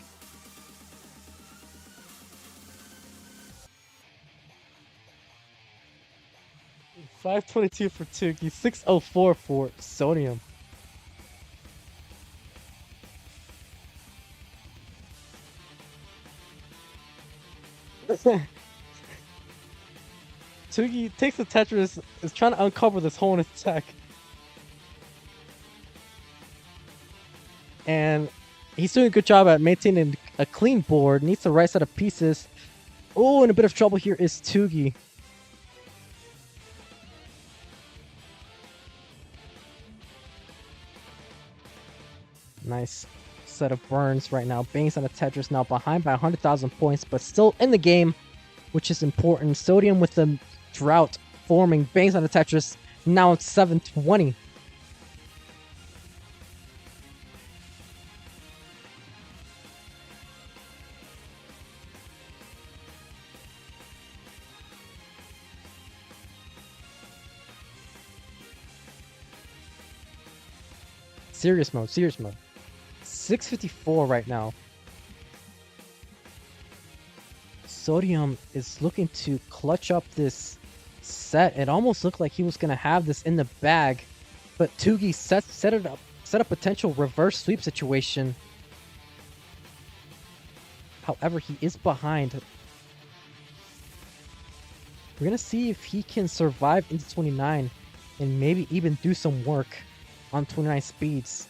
$522 for Tugi, $604 for Sodium. Tugi takes the Tetris, is trying to uncover this hole in its tech. And he's doing a good job at maintaining a clean board. Needs the right set of pieces. Oh, in a bit of trouble here is Tugi. Nice set of burns right now. Bangs on a Tetris, now behind by 100,000 points, but still in the game, which is important. Sodium with the drought forming. Bangs on a Tetris. Now it's 720. Serious mode, serious mode. 654 right now. Sodium is looking to clutch up this set. It almost looked like he was gonna have this in the bag, but Tugi set a potential reverse sweep situation. However, he is behind. We're gonna see if he can survive into 29 and maybe even do some work on 29 speeds,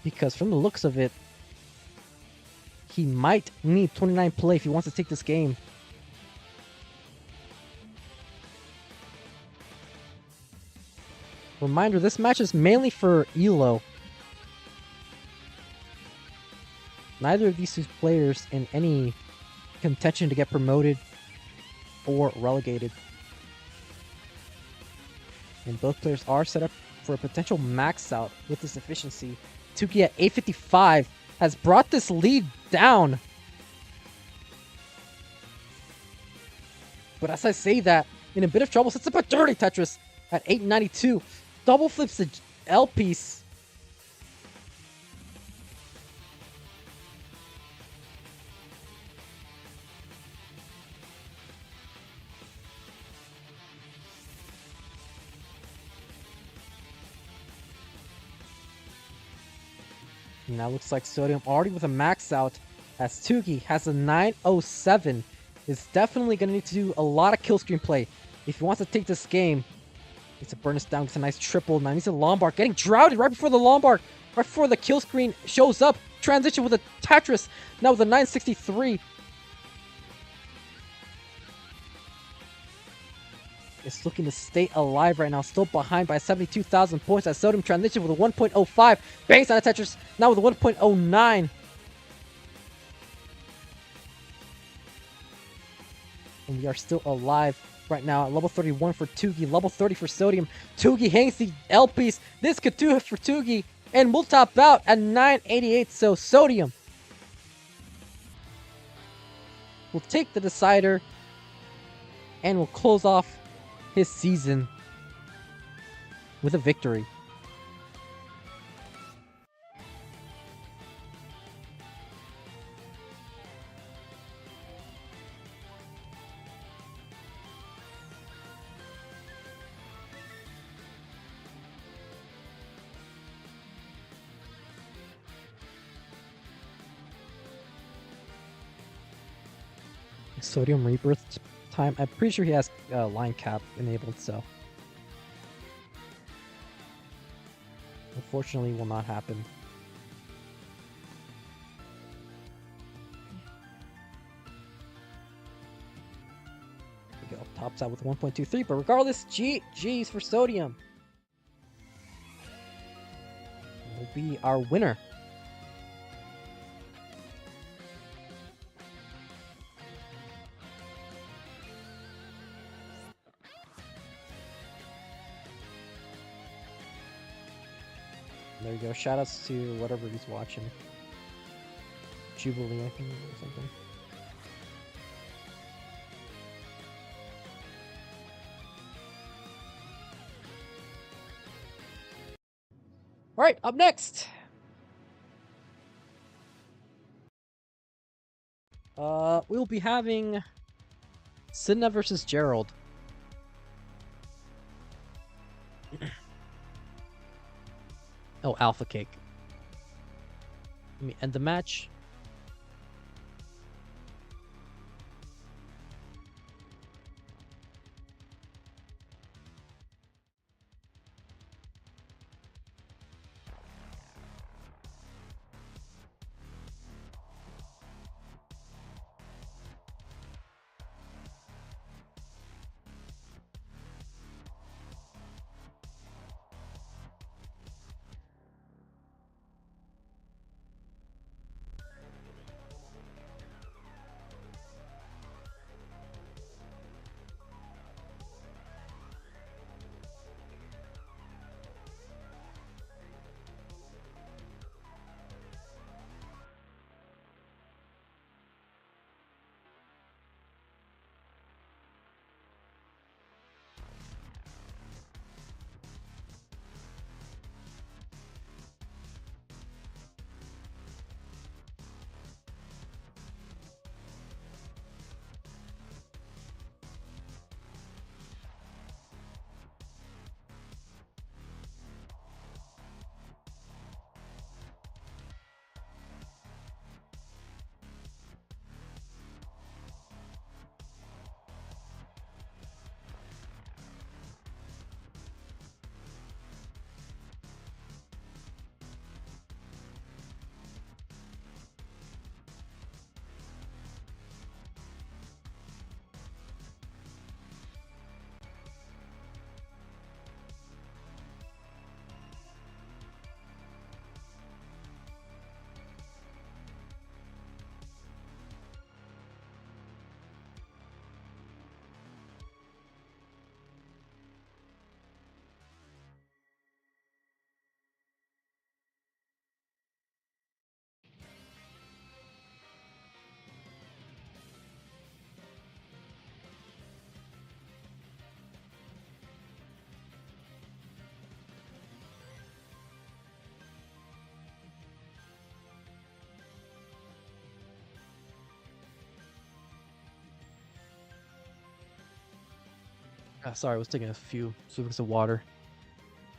because from the looks of it, he might need 29 play if he wants to take this game. Reminder, this match is mainly for ELO. Neither of these two players in any contention to get promoted or relegated. And both players are set up for a potential max out with this efficiency. Tugi at 855 has brought this lead down. But as I say that, in a bit of trouble, sets up a dirty Tetris at 892. Double flips the L piece. Now looks like Sodium already with a max out, as Tugi has a 907. Is definitely going to need to do a lot of kill screen play if he wants to take this game. Needs to burn us down, gets a nice triple. Now needs a Lombard, getting droughted right before the Lombard. right before the kill screen shows up. Transition with a Tetris, now with a 963. It's looking to stay alive right now, still behind by 72,000 points as Sodium transition with a 1.05. Bangs on a Tetris, now with a 1.09. And we are still alive right now at level 31 for Tugi, level 30 for Sodium. Tugi hangs the L piece. This could do it for Tugi. And we'll top out at 988. So Sodium will take the decider and will close off his season with a victory. Sodium rebirth time. I'm pretty sure he has line cap enabled, so unfortunately will not happen. There we go. Tops out with 1.23, but regardless, G's for Sodium will be our winner. There you go. Shoutouts to whatever he's watching. Jubilee, I think, or something. Alright, up next! We'll be having Sidnev versus Gerald. Oh, Alpha Cake. Let me end the match. Sorry, I was taking a few sips of water.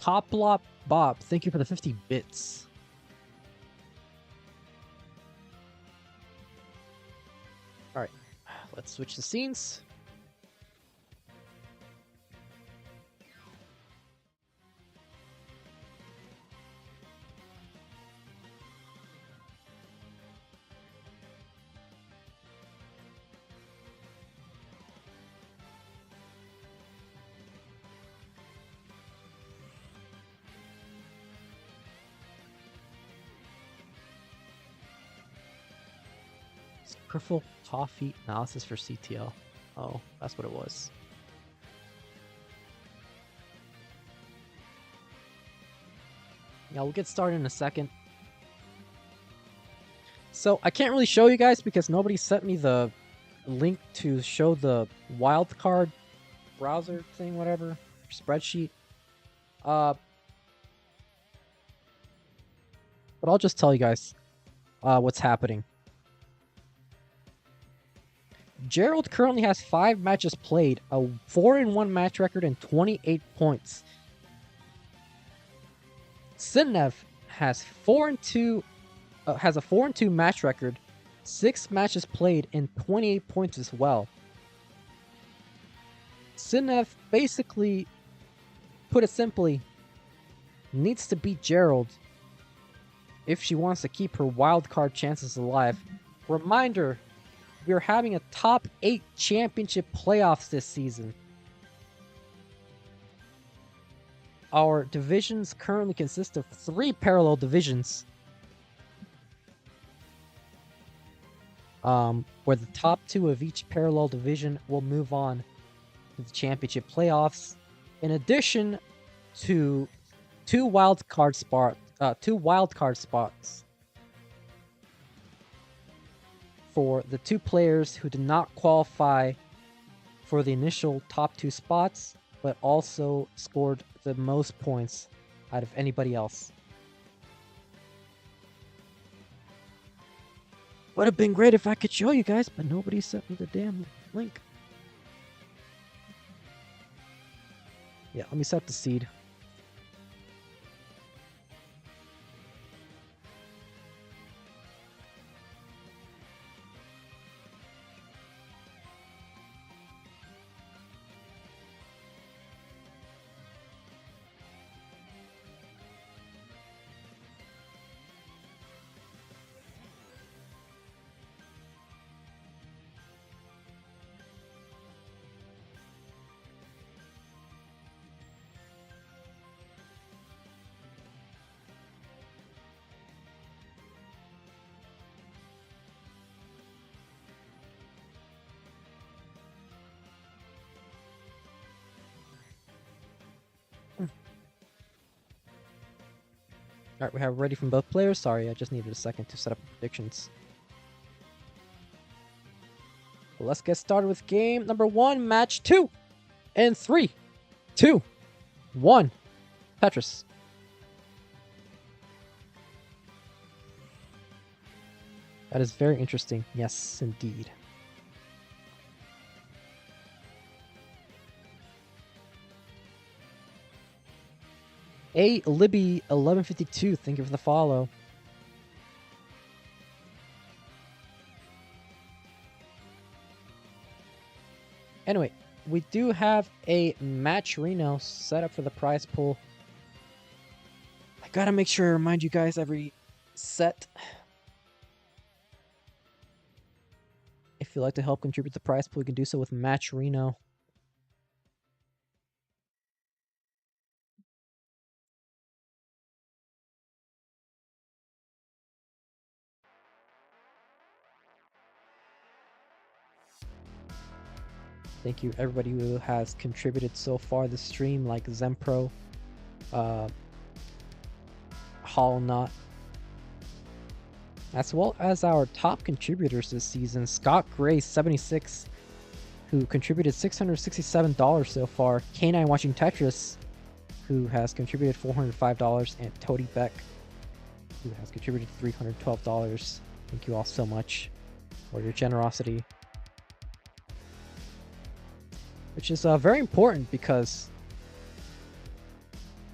Hoplop Bob, thank you for the 50 bits. Alright, let's switch the scenes. Peripheral toffee analysis for CTL. Oh, that's what it was. Yeah, we'll get started in a second. So I can't really show you guys because nobody sent me the link to show the wildcard browser thing, whatever, spreadsheet. But I'll just tell you guys what's happening. Gerald currently has 5 matches played, a 4-1 match record, and 28 points. Sidnev has 4-2, has a 4-2 match record, 6 matches played, and 28 points as well. Sidnev, basically, put it simply, needs to beat Gerald if she wants to keep her wildcard chances alive. Reminder, we're having a top 8 championship playoffs this season. Our divisions currently consist of 3 parallel divisions, where the top 2 of each parallel division will move on to the championship playoffs, in addition to 2 wildcard spots for the 2 players who did not qualify for the initial top 2 spots, but also scored the most points out of anybody else. Would have been great if I could show you guys, but nobody sent me the damn link. Yeah, let me set the seed. Alright, we have ready from both players. Sorry, I just needed a second to set up predictions. Well, let's get started with game number 1, match 2. In 3, 2, 1. Tetris. That is very interesting. Yes, indeed. A Libby 1152, thank you for the follow. Anyway, we do have a match Reno set up for the prize pool. I gotta make sure I remind you guys every set. If you'd like to help contribute to the prize pool, you can do so with Match Reno. Thank you everybody who has contributed so far this stream, like Zempro, Hollow Knot, as well as our top contributors this season, Scott Gray 76, who contributed $667 so far, K9 Watching Tetris, who has contributed $405, and Toady Beck, who has contributed $312. Thank you all so much for your generosity. Which is very important because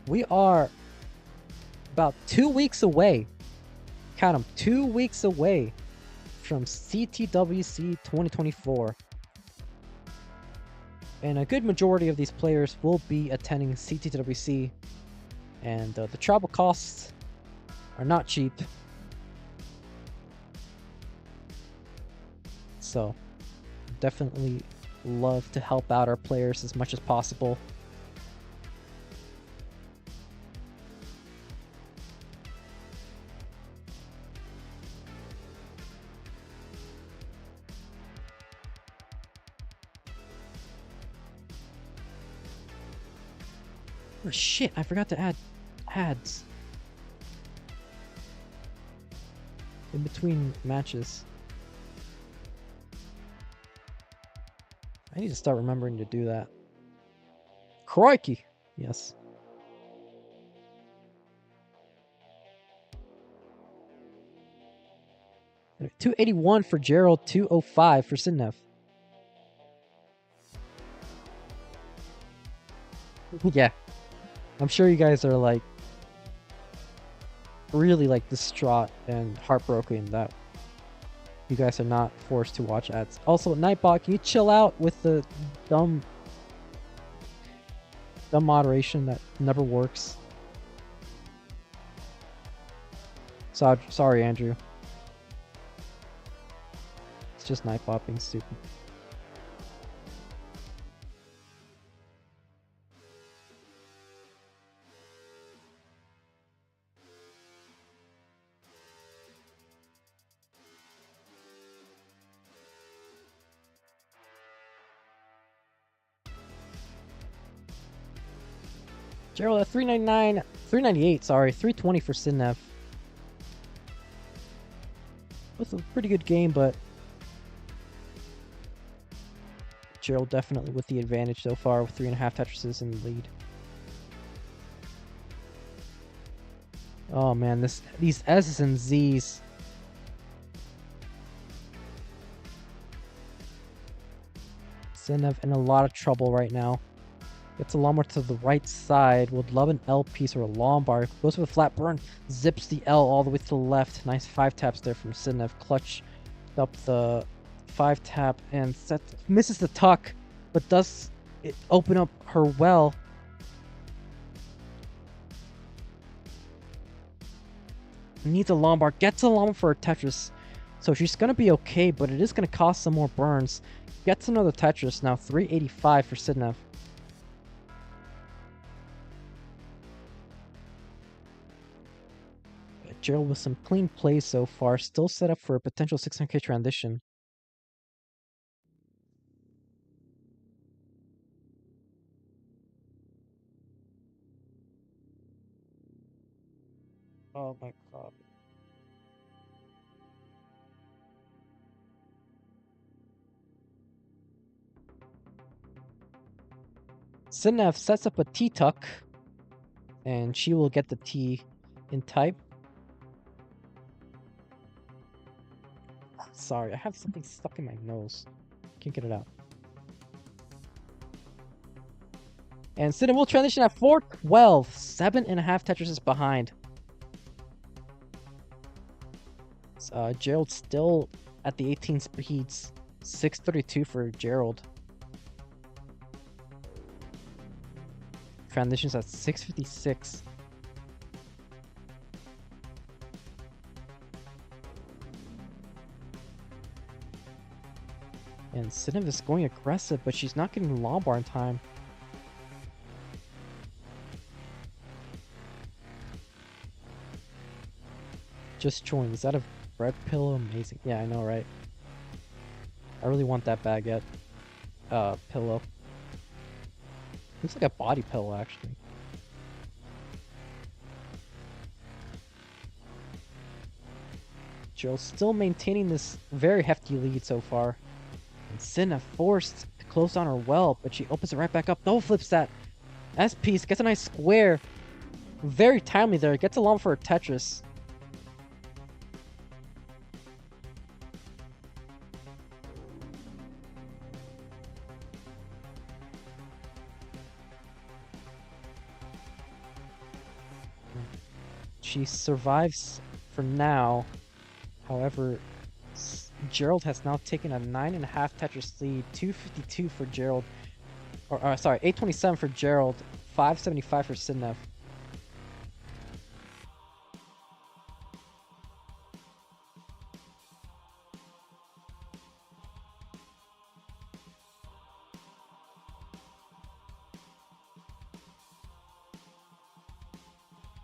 we are about 2 weeks away, count them, 2 weeks away from CTWC 2024. And a good majority of these players will be attending CTWC, and the travel costs are not cheap. So definitely love to help out our players as much as possible. Oh shit, I forgot to add ads in between matches. I need to start remembering to do that. Crikey! Yes. $281 for Gerald, $205 for Sidnev. Yeah. I'm sure you guys are like really like distraught and heartbroken that you guys are not forced to watch ads. Also, Nightbot, can you chill out with the dumb moderation that never works? Sorry, Andrew. It's just Nightbot being stupid. Gerald at 399, 398, sorry, 320 for Sidnev. It's a pretty good game, but Gerald definitely with the advantage so far with 3.5 Tetrises in the lead. Oh man, these S's and Z's. Sidnev in a lot of trouble right now. Gets a lawnmower to the right side. Would love an L piece or a lawnbar. Goes for the flat burn. Zips the L all the way to the left. Nice 5 taps there from Sidnev. Clutch up the 5 tap and misses the tuck, but does it open up her well. Needs a lawnbar. Gets a lawnbar for a Tetris. So she's going to be okay, but it is going to cost some more burns. Gets another Tetris. Now 385 for Sidnev. Gerald with some clean plays so far, still set up for a potential 600k transition. Oh my god. Sidnev sets up a T-tuck, and she will get the T in type. Sorry, I have something stuck in my nose. Can't get it out. And Sidnev will transition at 412. 7.5 Tetrises behind. Gerald still at the 18 speeds. 632 for Gerald. Transitions at 656. And Sidnev is going aggressive, but she's not getting the lawnbar in time. Just chewing. Is that a bread pillow? Amazing. Yeah, I know, right? I really want that baguette pillow. Looks like a body pillow, actually. Gerald still maintaining this very hefty lead so far. And Sidnev forced to close on her well, but she opens it right back up. No flips that S piece. Gets a nice square. Very timely there. Gets along for a Tetris. She survives for now. However, Gerald has now taken a 9.5 Tetris lead. 252 for Gerald. Or sorry, 827 for Gerald. 575 for Sidnev.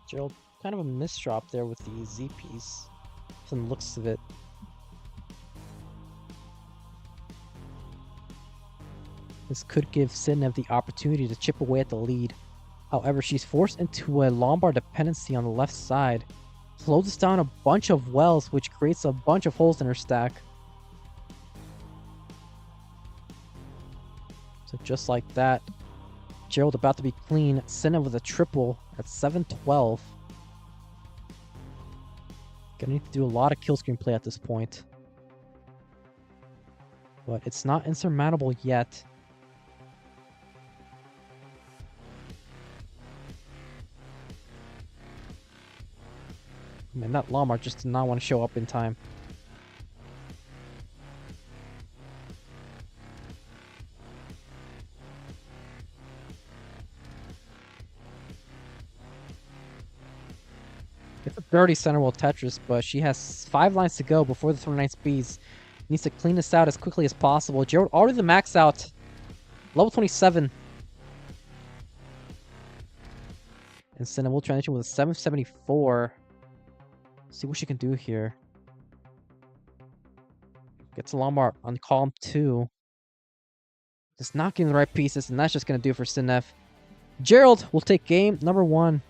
Gerald, kind of a misdrop there with the Z piece. From the looks of it. This could give Sidnev the opportunity to chip away at the lead. However, she's forced into a Lombard dependency on the left side. Closes down a bunch of wells, which creates a bunch of holes in her stack. So just like that, Gerald about to be clean. Sidnev with a triple at 7-12. Gonna need to do a lot of kill screen play at this point. But it's not insurmountable yet. Man, that Lombard just did not want to show up in time. It's a dirty center wall Tetris, but she has 5 lines to go before the 29 speeds. Needs to clean this out as quickly as possible. Gerald already the max out. Level 27. And Sidnev will transition with a 774. See what she can do here. Gets a Lombard on column 2. Just not getting the right pieces, and that's just going to do it for Sidnev. Gerald will take game number 1.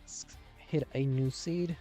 Let's hit a new seed.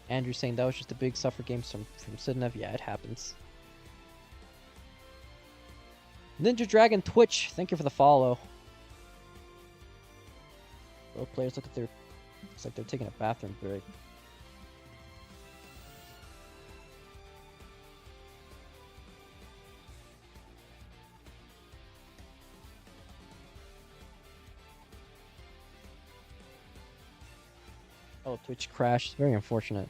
Andrew saying that was just a big suffer game from Sidnev. Yeah, it happens. Ninja Dragon Twitch, thank you for the follow. Both players looks like they're taking a bathroom break. Oh, Twitch crashed. Very unfortunate.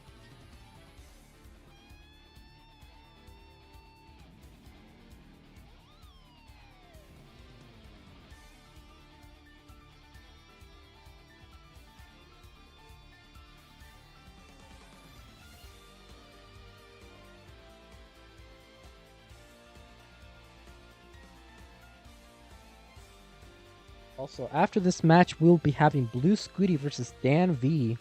Also, after this match, we'll be having Blue Scuti versus DanV.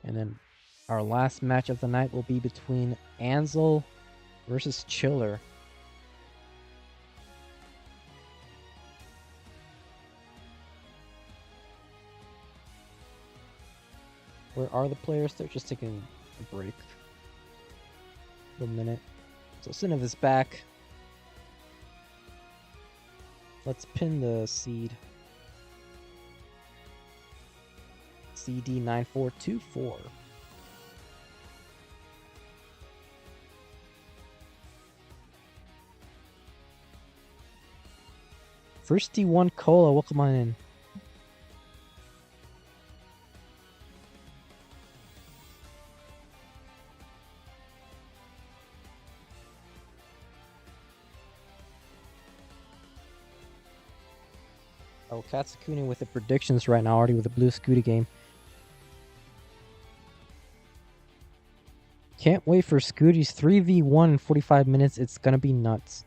And then our last match of the night will be between Ansel versus Chiller. Where are the players? They're just taking a break for a minute. So Sidnev is back. Let's pin the seed. CD9424. First D1 Cola, welcome on in. Oh, Katsukuni with the predictions right now, already with the Blue Scuti game. Can't wait for Scuti's 3v1 in 45 minutes. It's gonna be nuts.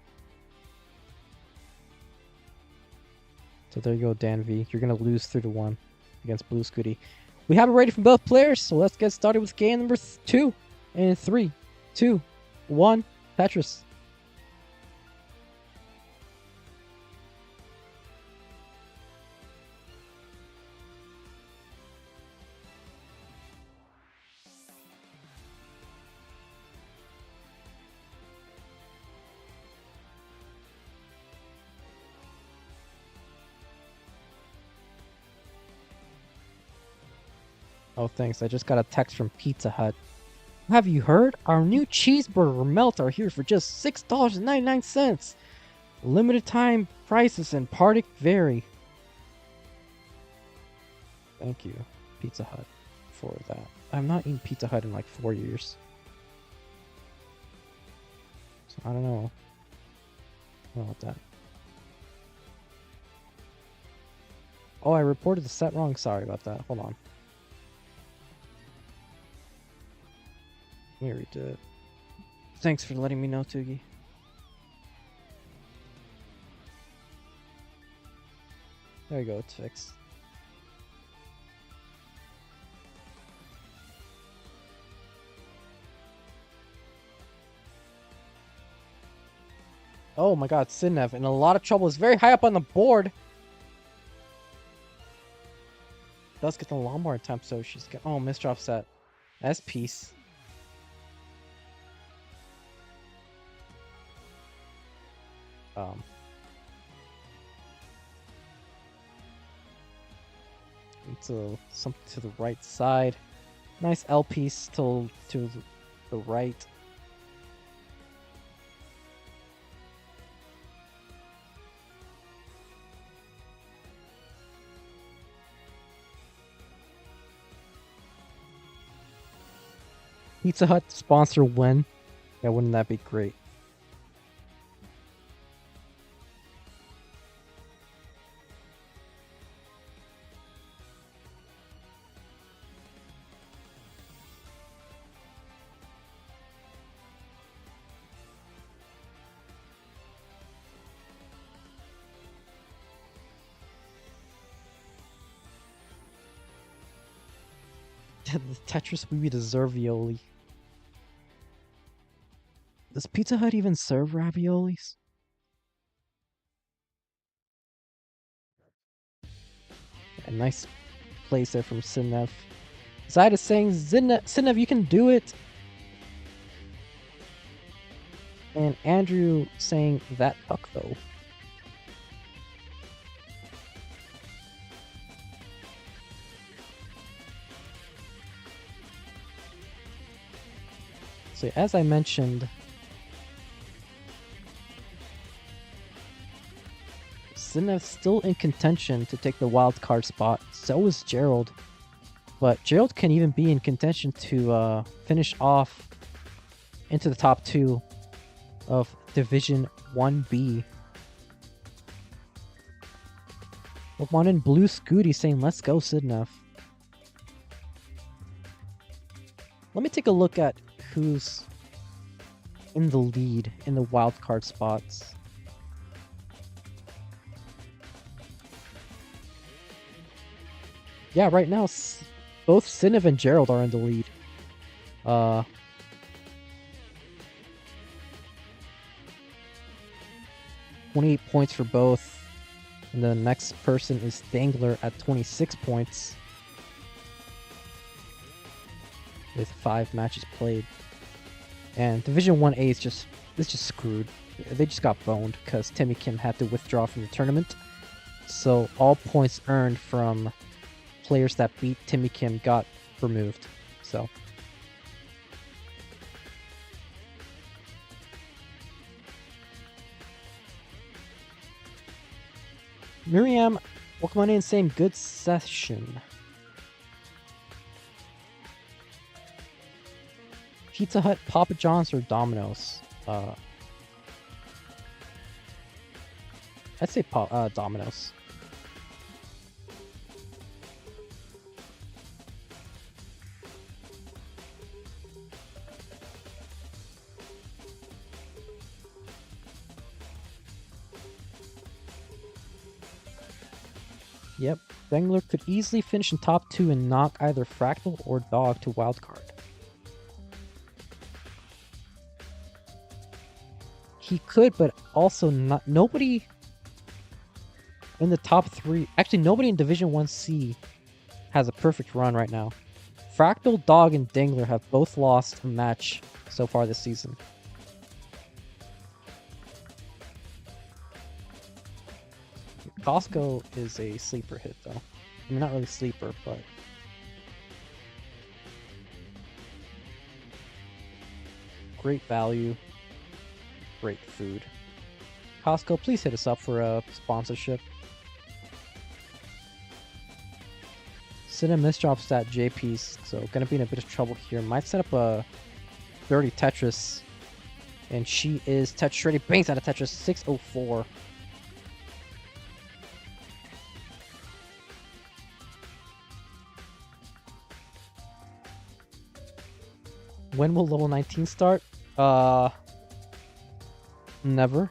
So there you go, DanV. You're gonna lose 3-1 against Blue Scuti. We have it ready from both players, so let's get started with game number 2. And 3, 2, 1, Tetris. Oh, thanks. I just got a text from Pizza Hut. Have you heard? Our new cheeseburger melts are here for just $6.99. Limited time prices and product vary. Thank you, Pizza Hut, for that. I'm not eating Pizza Hut in like 4 years. So I don't know. I don't know about that. Oh, I reported the set wrong. Sorry about that. Hold on. Let me redo it. Thanks for letting me know, Tugi. There you go, it's fixed. Oh my god, Sidnev in a lot of trouble. Is very high up on the board. Does get the lawnmower attempt, so she's got. Oh, missed drop set. That's peace. Into something to the right side. Nice L piece to the right. Pizza Hut sponsor win. Yeah, wouldn't that be great? The Tetris would be the Zervioli. Does Pizza Hut even serve raviolis? A nice place there from Sidnev. Zide is saying, Sidnev, you can do it. And Andrew saying, that puck though. So as I mentioned, Sidnev's still in contention to take the wild card spot. So is Gerald. But Gerald can even be in contention to finish off into the top 2 of Division 1B. One in blue Scuti saying, let's go, Sidnev. Let me take a look at who's in the lead in the wildcard spots. Yeah, right now, both Sidnev and Gerald are in the lead. 28 points for both. And the next person is Dangler at 26 points. With 5 matches played. And Division 1A is just screwed. They just got boned because Timmy Kim had to withdraw from the tournament. So all points earned from players that beat Timmy Kim got removed. So Miriam, welcome on in, saying good session. Pizza Hut, Papa John's, or Domino's? I'd say Domino's. Yep, Dangler could easily finish in top 2 and knock either Fractal or Dog to wildcard. He could, but also not. Nobody in the top 3, actually nobody in Division 1C has a perfect run right now. Fractal, Dog, and Dangler have both lost a match so far this season. Costco is a sleeper hit, though. I mean, not really sleeper, but... great value, great food. Costco, please hit us up for a sponsorship. Sidnev misdrops that J piece, so gonna be in a bit of trouble here. Might set up a dirty Tetris, and she is Tetris ready. Bangs out of Tetris 604. When will level 19 start? Never.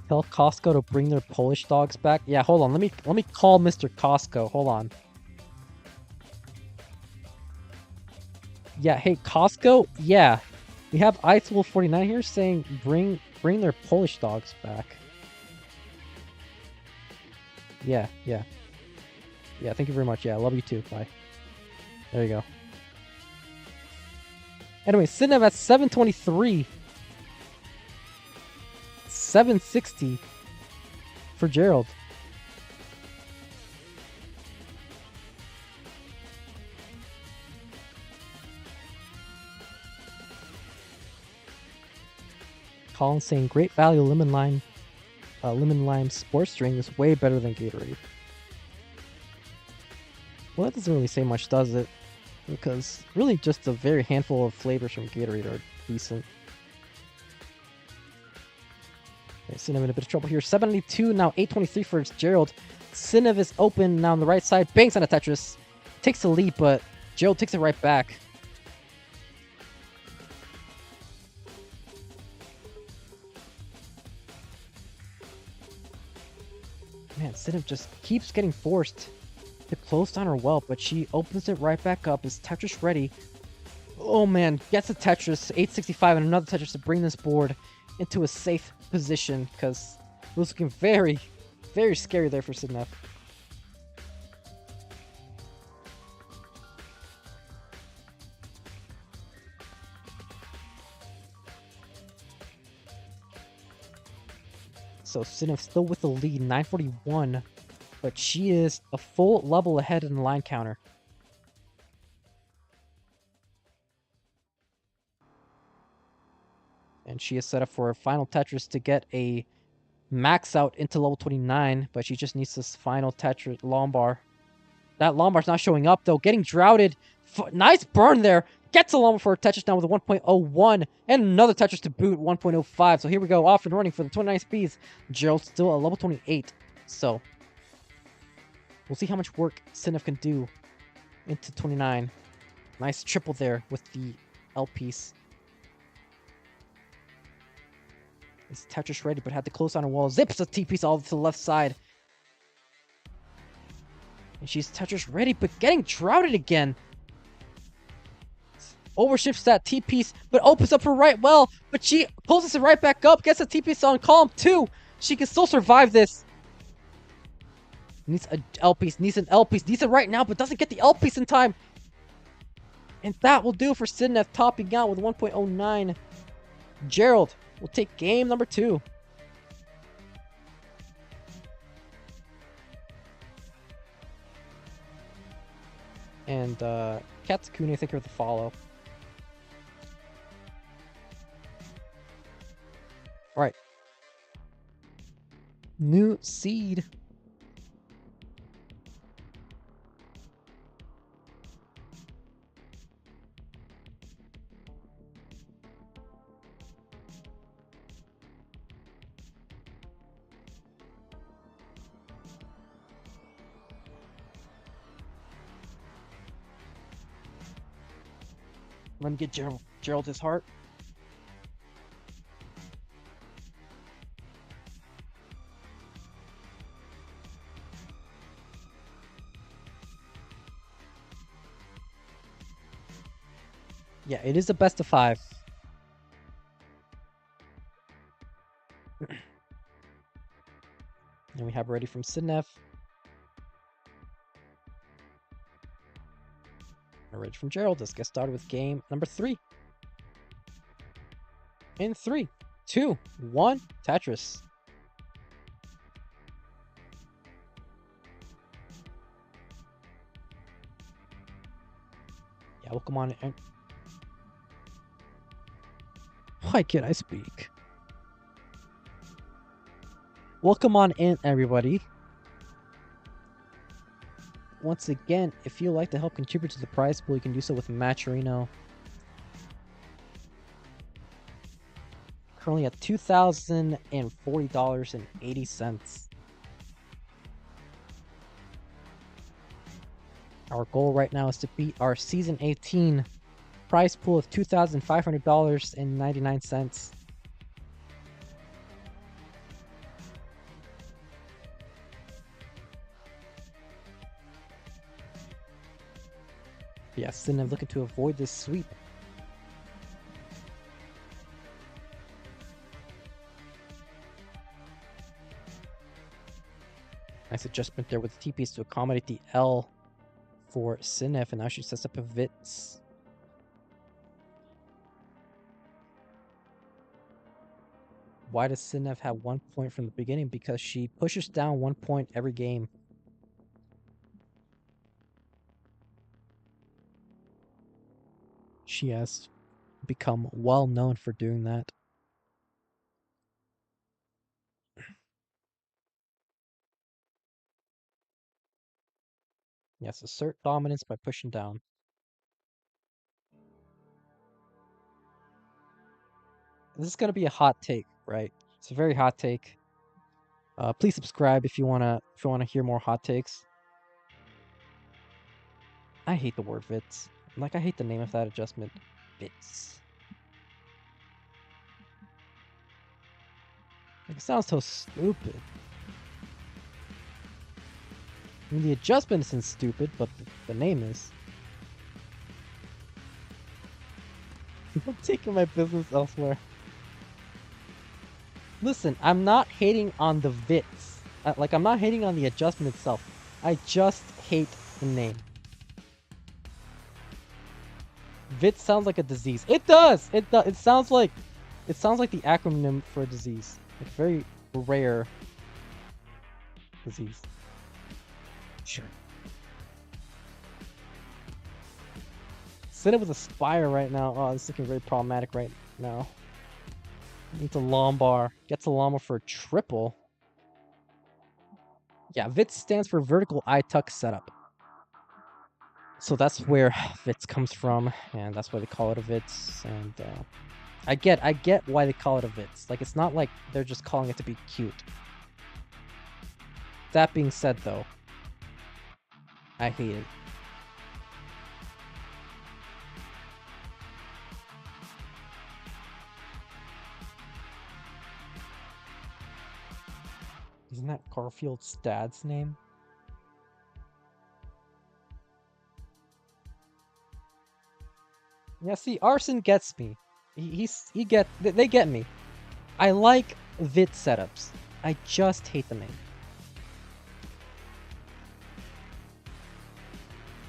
Tell Costco to bring their Polish dogs back. Yeah, hold on. Let me call Mr. Costco. Hold on. Yeah, hey Costco. Yeah, we have Wolf49 here saying bring their Polish dogs back. Yeah. Thank you very much. Yeah, I love you too. Bye. There you go. Anyway, Sidnev at 723. 760 for Gerald. Colin saying great value lemon lime sports drink is way better than Gatorade. Well, that doesn't really say much, does it? Because really just a very handful of flavors from Gatorade are decent. Okay, Sidnev in a bit of trouble here. 792, now 823 for Gerald. Sidnev is open now on the right side. Bangs on a Tetris. Takes the lead, but Gerald takes it right back. Man, Sidnev just keeps getting forced to close down her well, but she opens it right back up. Is Tetris ready? Oh man, gets a Tetris, 865, and another Tetris to bring this board into a safe position, because it was looking very, very scary there for Sidnev. So Sidnev still with the lead, 941, but she is a full level ahead in the line counter. And she is set up for a final Tetris to get a max out into level 29, but she just needs this final Tetris Lombard. That Lombard's not showing up, though. Getting droughted. Nice burn there. Gets a Lombard for a Tetris now with a 1.01, and another Tetris to boot, 1.05. So here we go, off and running for the 29 speeds. Gerald still at level 28. So we'll see how much work Sidnev can do into 29. Nice triple there with the L piece. Is Tetris ready, but had to close on her wall. Zips a T-piece all to the left side. And she's Tetris ready, but getting droughted again. Overshifts that T-piece, but opens up her right well. But she pulls it right back up, gets a T-piece on column 2. She can still survive this. Needs an L piece, needs an L piece. Needs it right now, but doesn't get the L piece in time. And that will do for Sidnev, topping out with 1.09. Gerald will take game number 2. And Katsukuni, I think, are the follow. Alright. New seed. Let me get Gerald his heart. Yeah, it is a best of 5. And we have ready from Sidnev. Ready from Gerald. Let's get started with game number 3. In 3, 2, 1, Tetris. welcome on in. Why can't I speak? Welcome on in, everybody. Once again, if you'd like to help contribute to the prize pool, you can do so with Matcherino. Currently at $2,040.80. Our goal right now is to beat our Season 18 prize pool of $2,500.99. Yeah, Sidnev looking to avoid this sweep. Nice adjustment there with the TPs to accommodate the L for Sidnev, and now she sets up a Vitz. Why does Sidnev have 1 point from the beginning? Because she pushes down 1 point every game. She has become well known for doing that. Yes, assert dominance by pushing down. This is gonna be a hot take, right? It's a very hot take. Please subscribe if you wanna hear more hot takes. I hate the word Vitz. Like, I hate the name of that adjustment. Vitz. Like, it sounds so stupid. I mean, the adjustment isn't stupid, but the name is. I'm taking my business elsewhere. Listen, I'm not hating on the Vitz. Like, I'm not hating on the adjustment itself. I just hate the name. Vitz sounds like a disease. It does! It sounds like the acronym for a disease. Like, a very rare disease. Sure. Sidnev with a Spire right now. Oh, this is looking very problematic right now. Needs a Lombar. Gets a Lombar for a triple. Yeah, Vitz stands for vertical eye tuck setup. So that's where Vitz comes from, and that's why they call it a Vitz. And I get why they call it a Vitz. Like, it's not like they're just calling it to be cute. That being said, though, I hate it. Isn't that Garfield's dad's name? Yeah, see, Arson gets me. They get me. I like Vitz setups. I just hate the name.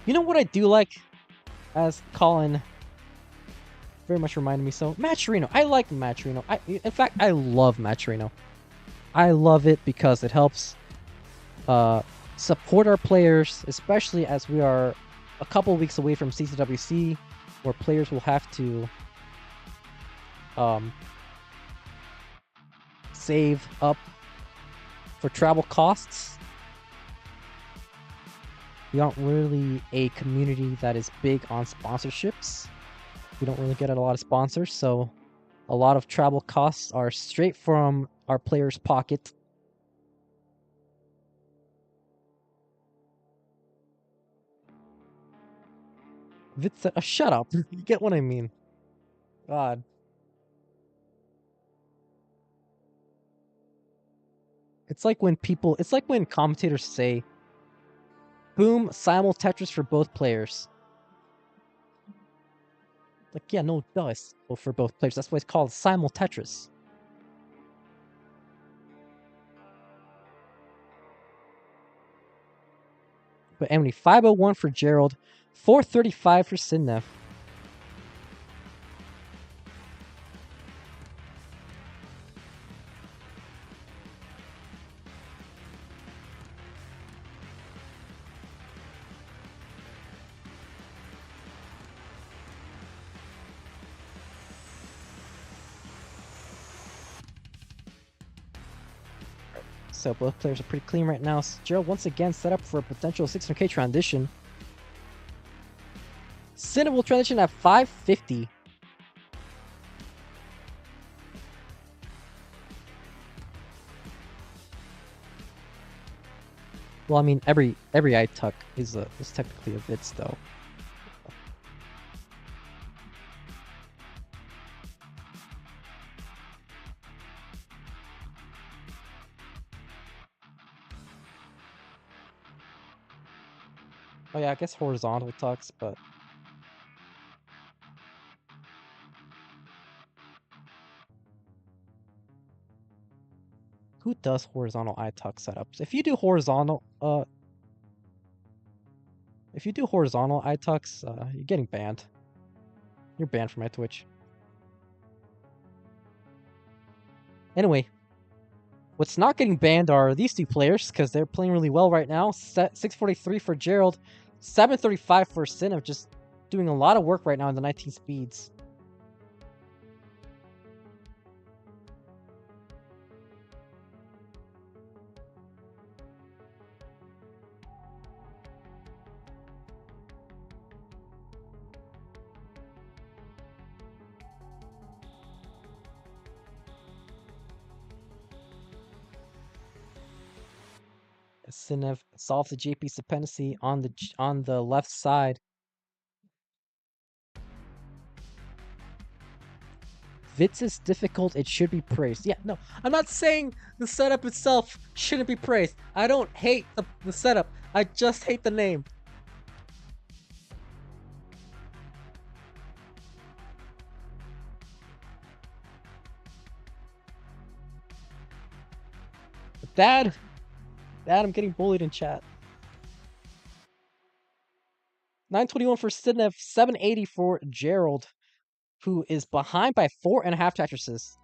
You know what I do like? As Colin very much reminded me so. Matcherino. I like Matcherino. In fact, I love Matcherino. I love it because it helps support our players, especially as we are a couple weeks away from CCWC, where players will have to save up for travel costs. We aren't really a community that is big on sponsorships. We don't really get a lot of sponsors, so a lot of travel costs are straight from our players' pocket. Vitz, shut up. You get what I mean. God. It's like when commentators say, boom, simul Tetris for both players. Like, yeah, no, duh, it's for both players. That's why it's called simul Tetris. But anyway, 501 for Gerald, 435 for Sidnev. So both players are pretty clean right now. Gerald once again set up for a potential 600k transition. Sidnev will transition at 550. Well, I mean, every I-tuck is technically a Vitz, though. Oh yeah, I guess horizontal tucks, but who does horizontal I-tuck setups? If you do horizontal I-tucks, you're getting banned. You're banned from my Twitch. Anyway, what's not getting banned are these two players, because they're playing really well right now. 643 for Gerald, 735 for Sidnev, just doing a lot of work right now in the 19 speeds. Sidnev solves the JP's dependency on the left side. Vitz is difficult, it should be praised. Yeah, no, I'm not saying the setup itself shouldn't be praised. I don't hate the setup, I just hate the name. Dad, I'm getting bullied in chat. 921 for Sidnev, 780 for Gerald, who is behind by 4.5 Tetrises.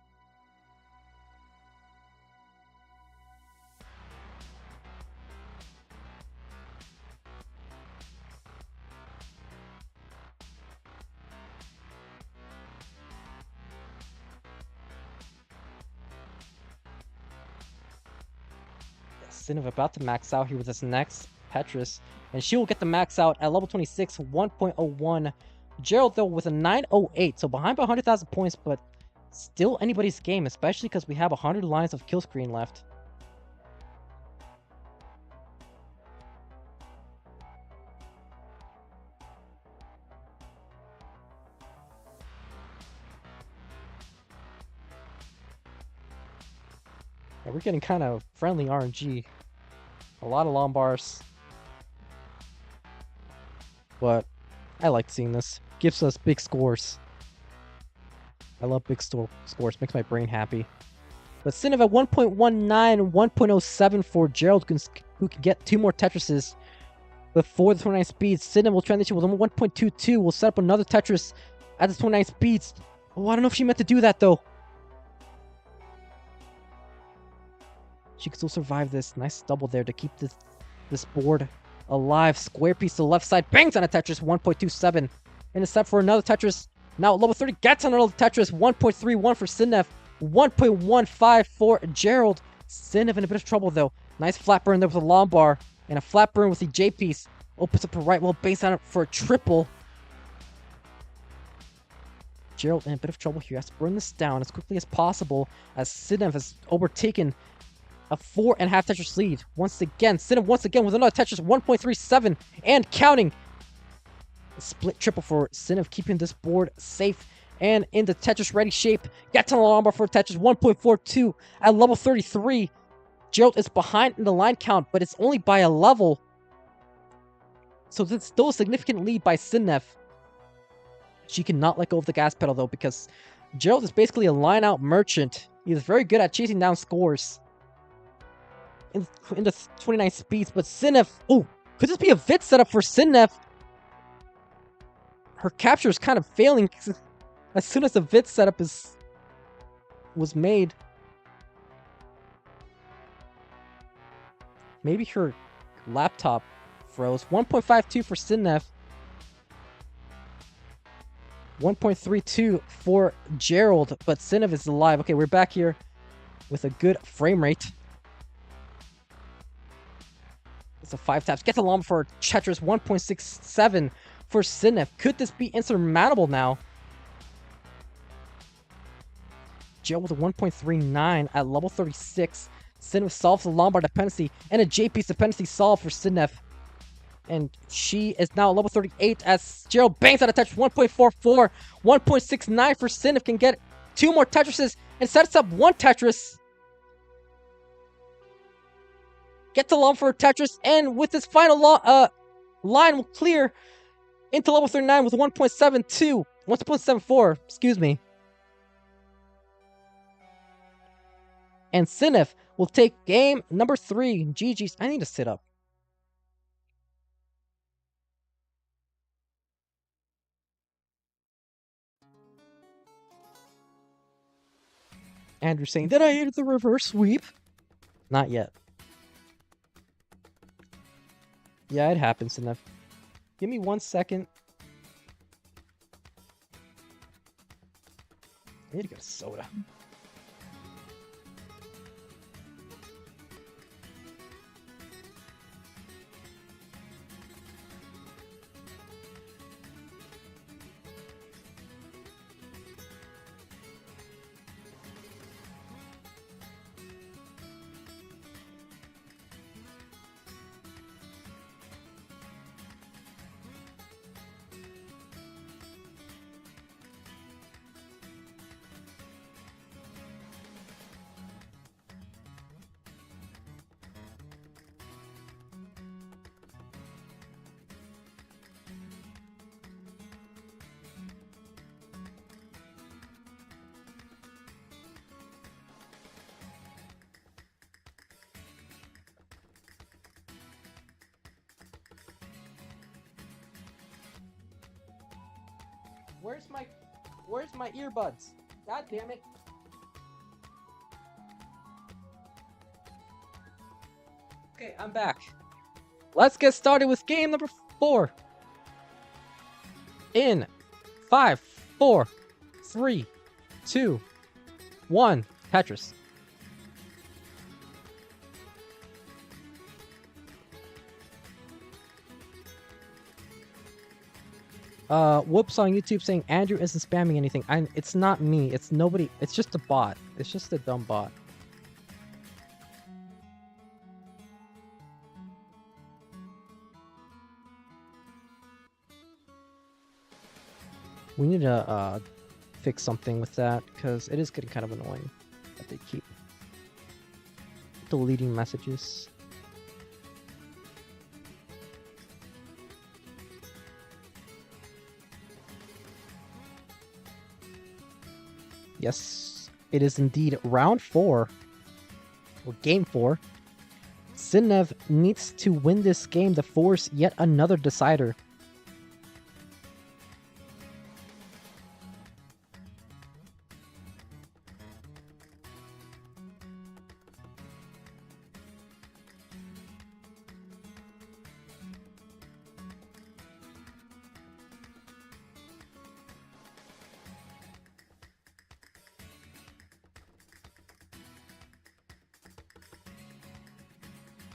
Sidnev about to max out here with this next Tetris, and she will get the max out at level 26, 1.01. Gerald, though, with a 908, so behind by 100,000 points, but still anybody's game, especially because we have 100 lines of kill screen left. Yeah, we're getting kind of friendly RNG. A lot of long bars. But I like seeing this. Gives us big scores. I love big scores. Makes my brain happy. But Sidnev at 1.19, 1.07 for Gerald, who can get 2 more Tetrises before the 29 speeds. Sidnev will transition with 1.22. We'll set up another Tetris at the 29 speeds. Oh, I don't know if she meant to do that, though. She can still survive this. Nice double there to keep this board alive. Square piece to the left side. Bangs on a Tetris. 1.27. And it's set for another Tetris. Now at level 30. Gets on another Tetris. 1.31 for Sidnev. 1.15 for Gerald. Sidnev in a bit of trouble though. Nice flat burn there with a long bar. And a flat burn with the J piece. Opens up her right wall. Bangs on it for a triple. Gerald in a bit of trouble here. Has to burn this down as quickly as possible, as Sidnev has overtaken a 4.5 Tetris lead. Once again, Sidnev once again with another Tetris, 1.37 and counting. A split triple for Sidnev, keeping this board safe and in the Tetris ready shape. Gets on the long bar for Tetris, 1.42 at level 33. Gerald is behind in the line count, but it's only by a level. So it's still a significant lead by Sidnev. She cannot let go of the gas pedal though, because Gerald is basically a line out merchant. He is very good at chasing down scores in the 29 speeds, but Sidnev, oh, could this be a Vitz setup for Sidnev? Her capture is kind of failing as soon as the Vitz setup was made. Maybe her laptop froze. 1.52 for Sidnev. 1.32 for Gerald, but Sidnev is alive. Okay, we're back here with a good frame rate. It's a 5 taps. Gets a llama for Tetris. 1.67 for Sidnev. Could this be insurmountable now? Gerald with a 1.39 at level 36. Sidnev solves the Lombard dependency, and a J-piece dependency solved for Sidnev. And she is now level 38 as Gerald bangs out a Tetris. 1.44, 1.69 for Sidnev. Can get 2 more Tetrises and sets up 1 Tetris. Get to Lom for a Tetris, and with his final line will clear into level 39 with 1.72, 1.74, excuse me. And Sidnev will take game number 3. GG's. I need to sit up. Andrew saying, did I hit the reverse sweep? Not yet. Yeah, it happens, Sidnev. Give me 1 second. I need to get a soda. Where's my earbuds? God damn it. Okay, I'm back. Let's get started with game number 4. In 5, 4, 3, 2, 1, Tetris. Whoops on YouTube saying Andrew isn't spamming anything. It's not me. It's nobody. It's just a bot. It's just a dumb bot. We need to fix something with that because it is getting kind of annoying that they keep deleting messages. Yes, it is indeed round 4, or game 4. Sidnev needs to win this game to force yet another decider.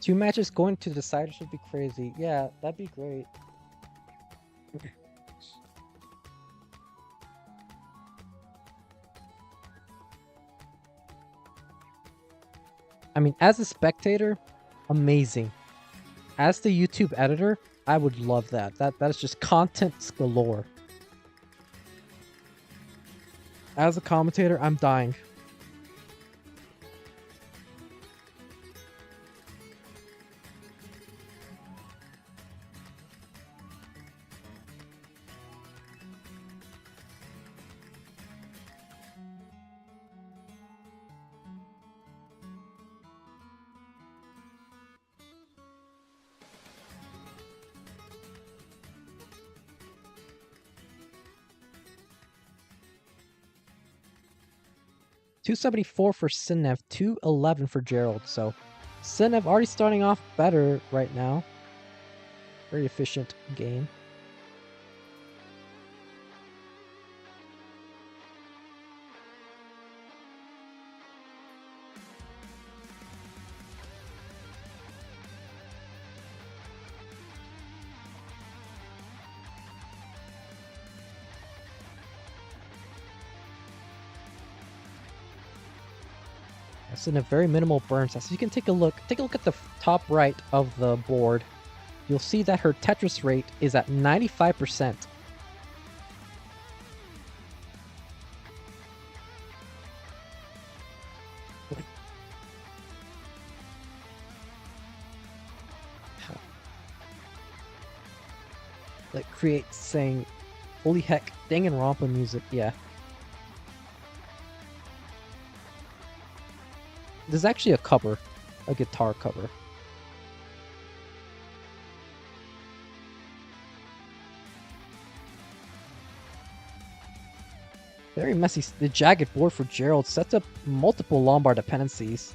Two matches going to the deciders would be crazy. Yeah, that'd be great. I mean, as a spectator, amazing. As the YouTube editor, I would love that. That is just content galore. As a commentator, I'm dying. $274 for Sidnev, $211 for Gerald. So Sidnev already starting off better right now. Very efficient game. That's in a very minimal burns. As you can take a look at the top right of the board. You'll see that her Tetris rate is at 95%. That creates saying, holy heck, Danganronpa music, yeah. This is actually a cover, a guitar cover. Very messy. The jagged board for Gerald sets up multiple Lombard dependencies.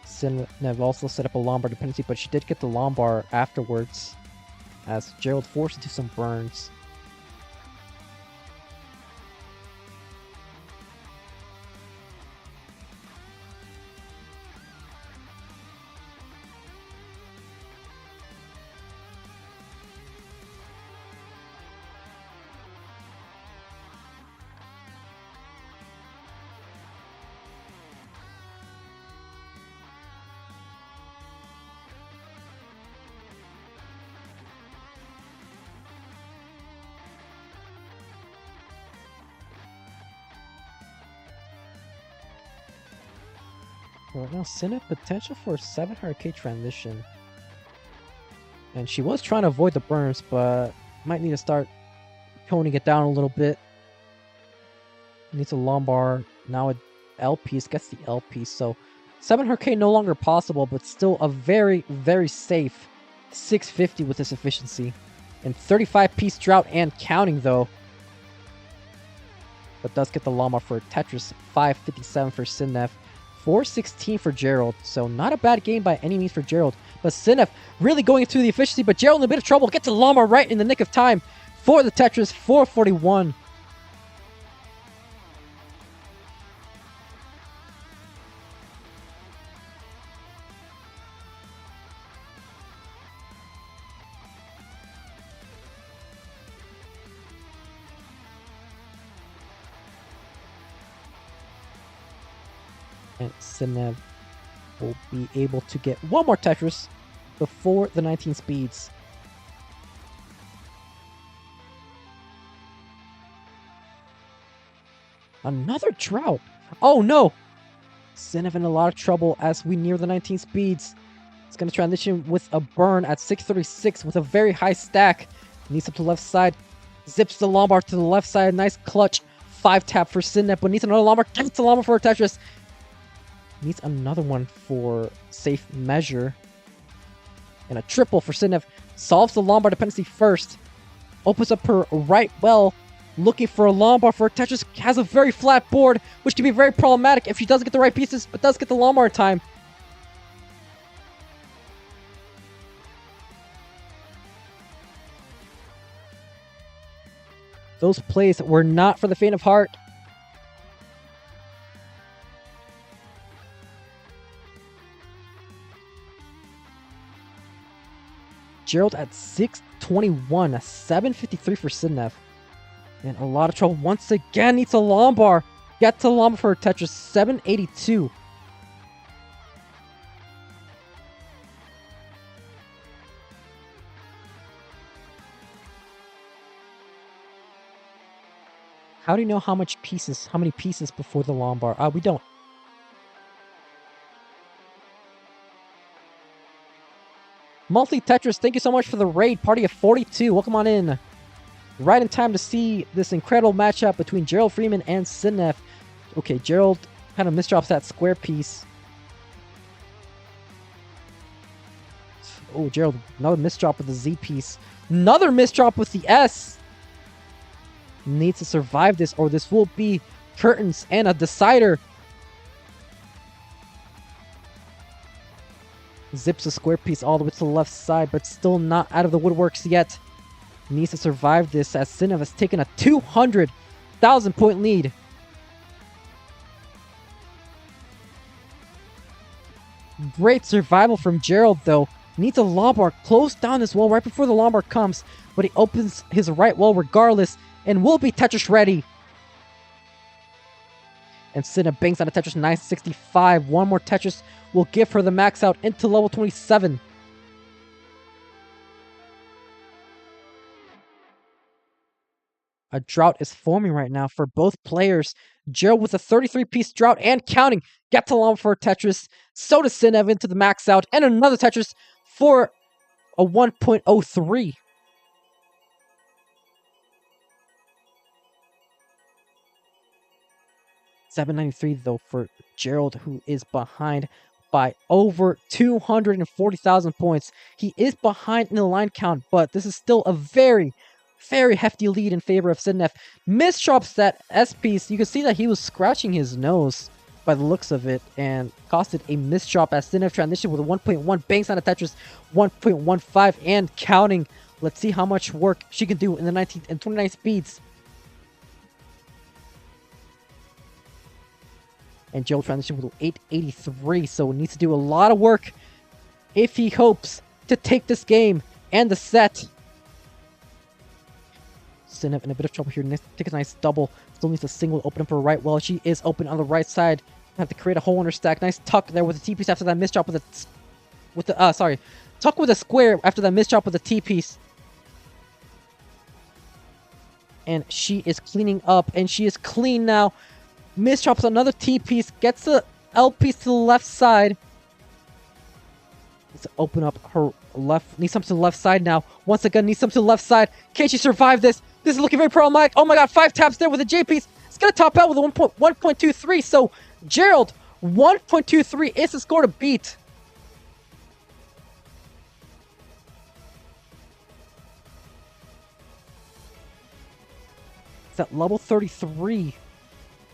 Sidnev also set up a Lombard dependency, but she did get the Lombard afterwards, as Gerald forced into some burns. Right now, Sidnev potential for a 700k transition. And she was trying to avoid the burns, but might need to start toning it down a little bit. Needs a Lombard. Now an L piece. Gets the L piece. So 700k no longer possible, but still a very, very safe 650 with this efficiency. And 35 piece drought and counting though. But does get the Lombard for Tetris. 557 for Sidnev. 416 for Gerald, so not a bad game by any means for Gerald. But Sidnev really going into the efficiency, but Gerald in a bit of trouble. Gets the Lombard right in the nick of time for the Tetris. 441. And Sidnev will be able to get one more Tetris before the 19 speeds. Another drought. Oh no! Sidnev in a lot of trouble as we near the 19 speeds. It's going to transition with a burn at 636 with a very high stack. Needs up to the left side. Zips the Lombard to the left side. Nice clutch. 5 tap for Sidnev, but needs another Lombard. Gets the Lombard for a Tetris. Needs another one for safe measure. And a triple for Sidnev. Solves the Lombard dependency first. Opens up her right well. Looking for a Lombard for a Tetris. Has a very flat board, which can be very problematic if she doesn't get the right pieces, but does get the Lombard time. Those plays were not for the faint of heart. Gerald at 621, a 753 for Sidnev. And a lot of trouble once again. Needs a Lombard. Gets a Lombard for a Tetris. 782. How do you know how many pieces before the Lombard? We don't. Monthly Tetris, thank you so much for the raid. Party of 42. Welcome on in. Right in time to see this incredible matchup between Gerald Freeman and Sidnev. Okay, Gerald kind of misdrops that square piece. Oh, Gerald, another misdrop with the Z piece. Another misdrop with the S. Needs to survive this, or this will be curtains and a decider. Zips a square piece all the way to the left side, but still not out of the woodworks yet. Needs to survive this as Sidnev has taken a 200,000 point lead. Great survival from Gerald though. Needs a Lombard close down as well right before the Lombard comes, but he opens his right wall regardless and will be Tetris ready. And Sidnev bangs on a Tetris 965. One more Tetris will give her the max out into level 27. A drought is forming right now for both players. Gerald with a 33-piece drought and counting gets along for a Tetris. So does Sidnev into the max out. And another Tetris for a 1.03. 793 though for Gerald, who is behind by over 240,000 points. He is behind in the line count, but this is still a very, very hefty lead in favor of Sidnev. Misdrops that S-piece. You can see that he was scratching his nose by the looks of it, and costed a misdrop as Sidnev transitioned with a 1.1, banks on a Tetris 1.15 and counting. Let's see how much work she can do in the 19 and 29 speeds. And Gerald transitioned with 883, so needs to do a lot of work if he hopes to take this game and the set. Sidnev in a bit of trouble here. Take a nice double. Still needs a single open for right. Well, she is open on the right side. Have to create a hole in her stack. Nice tuck there with the T-piece after that misdrop tuck with a square after that misdrop with the T-piece. And she is cleaning up, and she is clean now. Misdrops another T-piece, gets the L-piece to the left side. Needs to open up her left, needs something to the left side now. Once again, needs something to the left side. Can she survive this? This is looking very problematic. Oh my god, 5 taps there with a J-piece. It's going to top out with a 1.23, so Gerald, 1.23 is the score to beat. It's at level 33.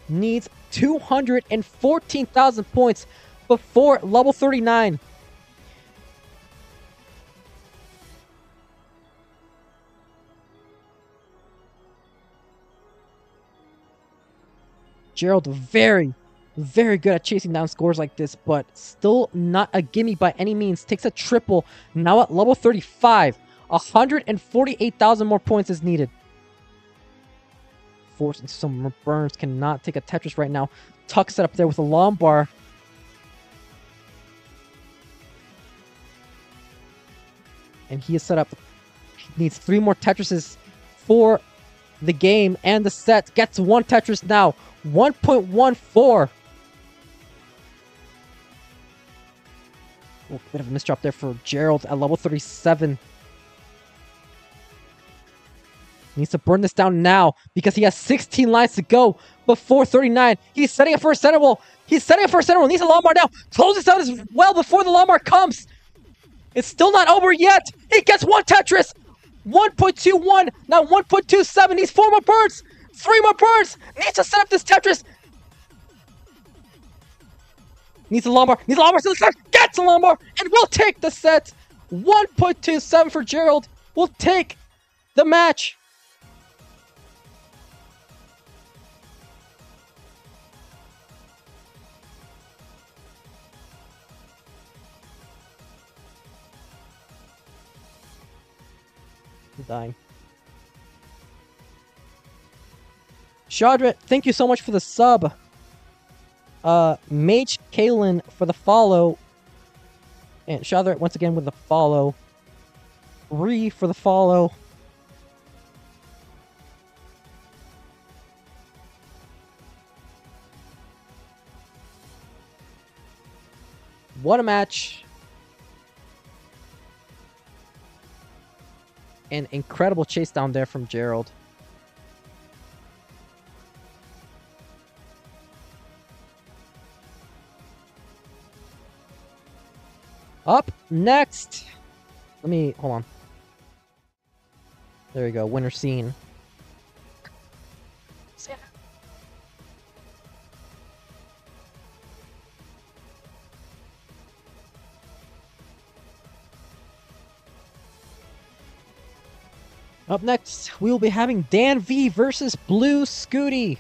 Needs 214,000 points before level 39. Gerald very, very good at chasing down scores like this, but still not a gimme by any means. Takes a triple, now at level 35. 148,000 more points is needed. Forced into some burns, cannot take a Tetris right now. Tuck set up there with a Lombard. And he is set up. He needs 3 more Tetrises for the game and the set. Gets 1 Tetris now. 1.14. Oh, bit of a misdrop there for Gerald at level 37. Needs to burn this down now because he has 16 lines to go before 39. He's setting up for a center wall. He's setting up for a center wall. Needs a Lombard now. Close this out as well before the Lombard comes. It's still not over yet. He gets 1 Tetris. 1.21. Now 1.27. Needs 4 more burns. 3 more burns. Needs to set up this Tetris. Needs a Lombard. Needs a Lombard. Gets a Lombard. And we'll take the set. 1.27 for Gerald. We'll take the match. Dying. Shadret, thank you so much for the sub. Mage Kalen for the follow. And Shadret once again with the follow. Ree for the follow. What a match. An incredible chase down there from Gerald. Up next. Hold on. There we go. Winner scene. Up next, we will be having DanV versus Blue Scuti.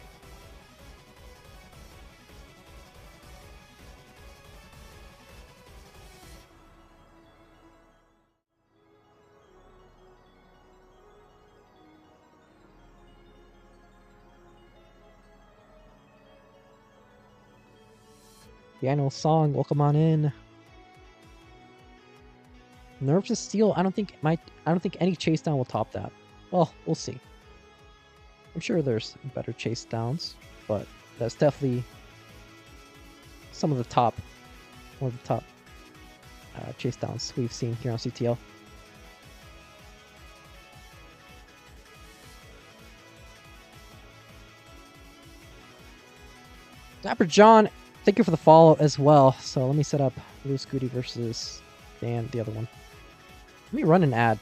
Daniel Song, welcome on in. Nerves of Steel, I don't think any chase down will top that. Well, we'll see. I'm sure there's better chase downs, but that's definitely one of the top chase downs we've seen here on CTL. Dapper John, thank you for the follow as well. So let me set up Blue Scuti versus Dan, the other one. Let me run an ad.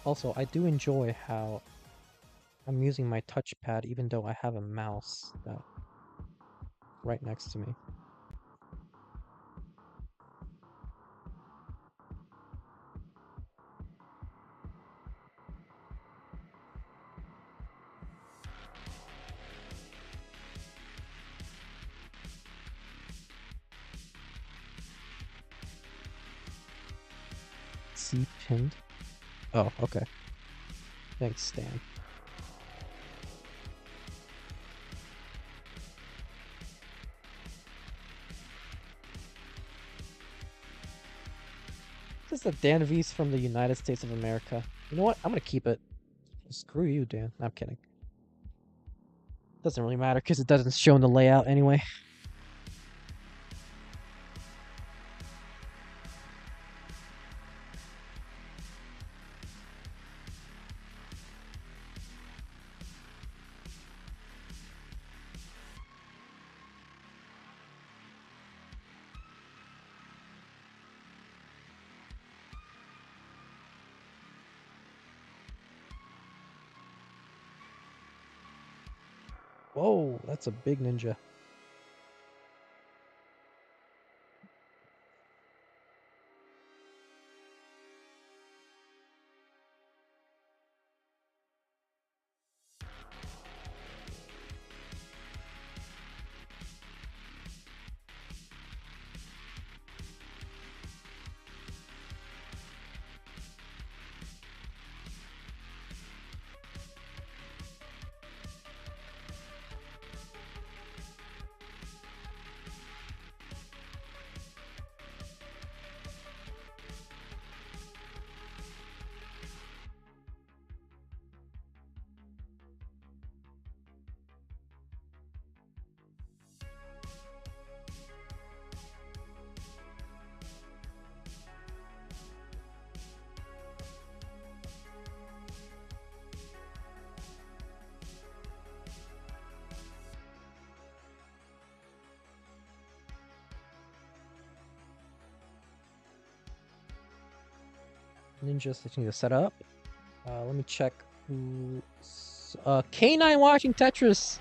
Also, I do enjoy how I'm using my touchpad even though I have a mouse right next to me. C pinned. Oh, okay. Thanks, Stan. This is the DanV's from the United States of America. You know what? I'm gonna keep it. Screw you, Dan. I'm kidding. Doesn't really matter because it doesn't show in the layout anyway. Whoa, that's a big ninja. Ninjas that you need to set up. Let me check who. K9 watching Tetris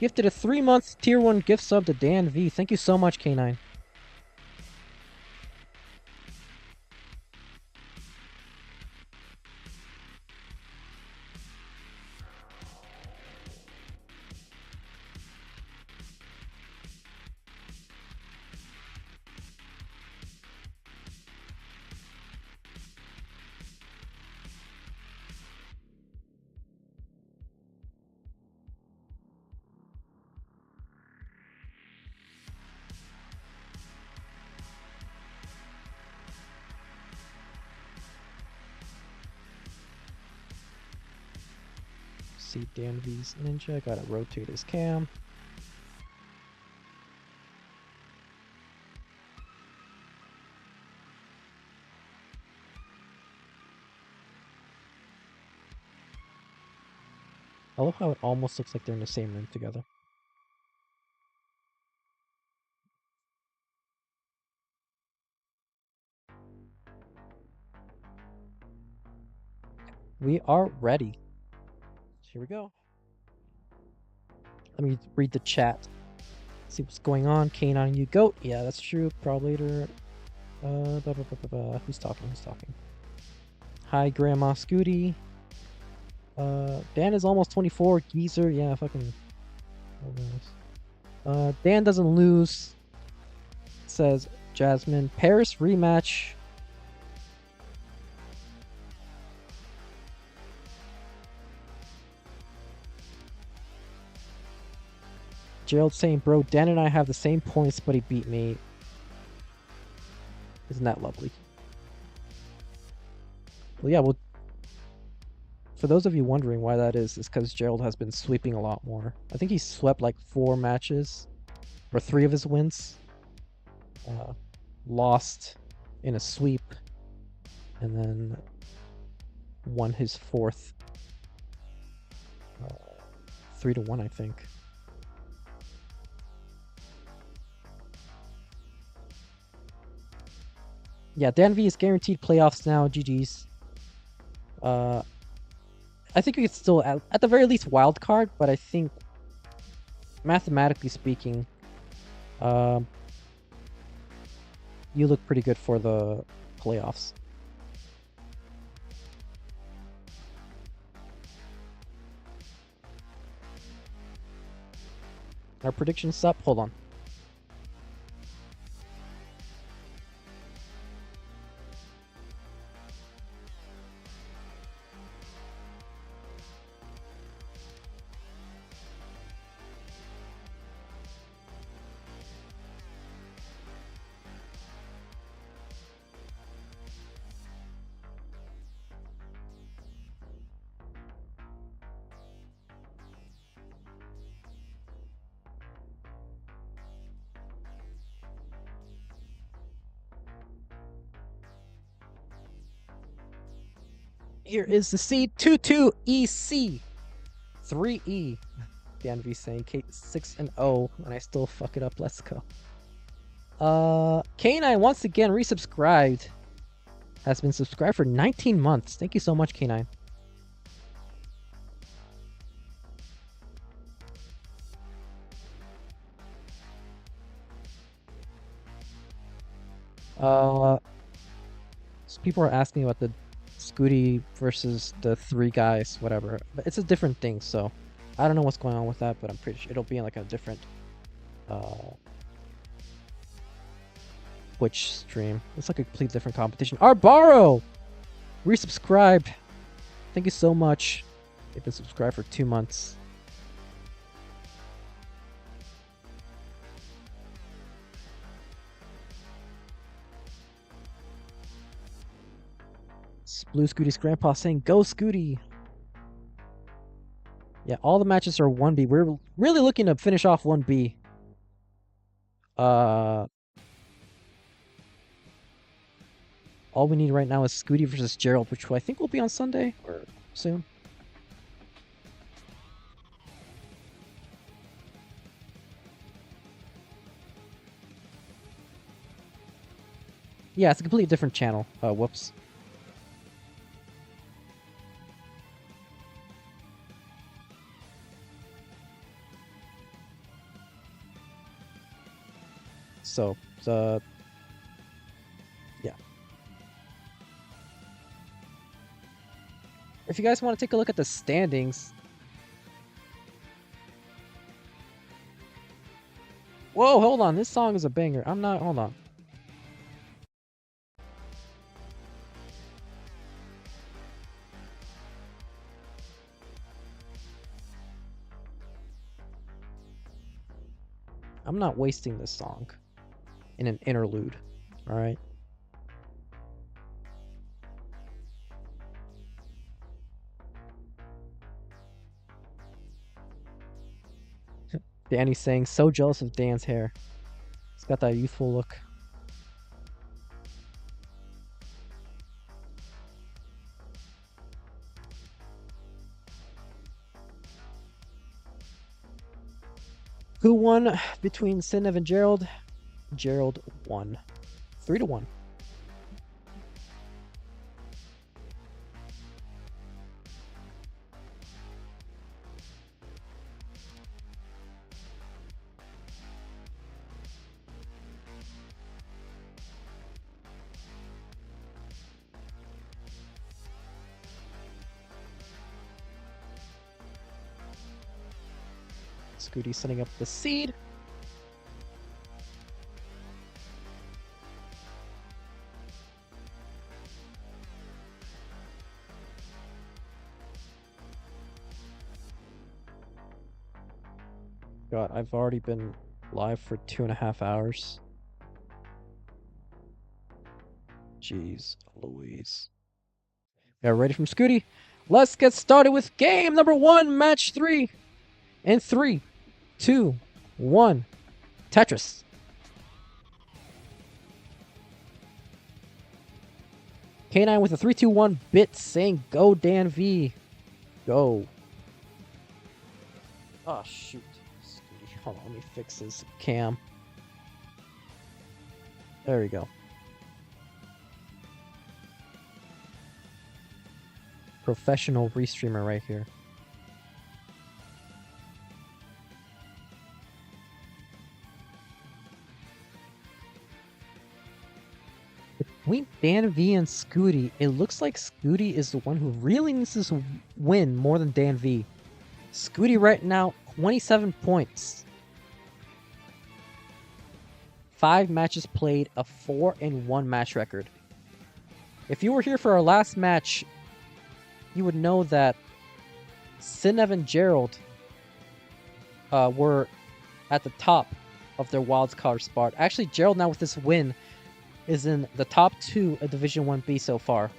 gifted a 3-month tier 1 gift sub to DanV. Thank you so much, K9. See DanV's ninja. Gotta rotate his cam. I love how it almost looks like they're in the same room together. We are ready. Here we go. Let me read the chat. see what's going on. Canine, you goat. Yeah, that's true. Probably later. Who's talking? Who's talking? Hi, Grandma Scuti. Dan is almost 24. Geezer. Yeah, fucking. Dan doesn't lose. Says Jasmine. Paris rematch. Gerald saying, bro, Dan and I have the same points, but he beat me. Isn't that lovely? Well, yeah, well, for those of you wondering why that is because Gerald has been sweeping a lot more. I think he swept like 4 matches, or 3 of his wins. Lost in a sweep, and then won his 4th. 3-1, I think. Yeah, DanV is guaranteed playoffs now. GG's. I think we could still, at the very least, wild card, but I think, mathematically speaking, you look pretty good for the playoffs. Our predictions up. Hold on. Here is the seed 22EC 3E. DanV saying 6-0, and I still fuck it up. Let's go. K9 once again resubscribed. Has been subscribed for 19 months. Thank you so much, K9. So people are asking about the Scuti versus the 3 guys, whatever. But it's a different thing, so I don't know what's going on with that, but I'm pretty sure it'll be in like a different Twitch stream. It's like a complete different competition. Arbaro! Resubscribed. Thank you so much. You've been subscribed for 2 months. Blue Scooty's grandpa saying, go Scuti! Yeah, all the matches are 1B. We're really looking to finish off 1B. All we need right now is Scuti versus Gerald, which I think will be on Sunday or soon. Yeah, it's a completely different channel. Whoops. So, yeah. If you guys want to take a look at the standings. Whoa, hold on. This song is a banger. Hold on. I'm not wasting this song in an interlude, alright? Danny's saying, so jealous of Dan's hair. He's got that youthful look. Who won between Sidnev and Gerald? Gerald won. 3-1. Scuti setting up the seed. God, I've already been live for 2.5 hours. Jeez Louise. Yeah, ready from Scuti. Let's get started with game number 1, match 3. In 3, 2, 1. Tetris. K9 with a 3-2-1 bit saying go DanV. Go. Oh shoot. Scuti. Hold on, let me fix this cam. There we go. Professional restreamer right here. Between DanV and Scuti, it looks like Scuti is the one who really needs this win more than DanV. Scuti right now, 27 points. 5 matches played, a 4-1 match record. If you were here for our last match, you would know that Sidnev and Gerald were at the top of their wildcard spot. Actually, Gerald now with this win is in the top 2 of Division 1B so far.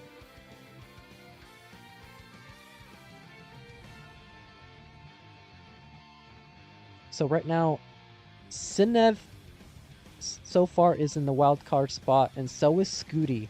So right now, Sidnev so far is in the wildcard spot, and so is Scuti.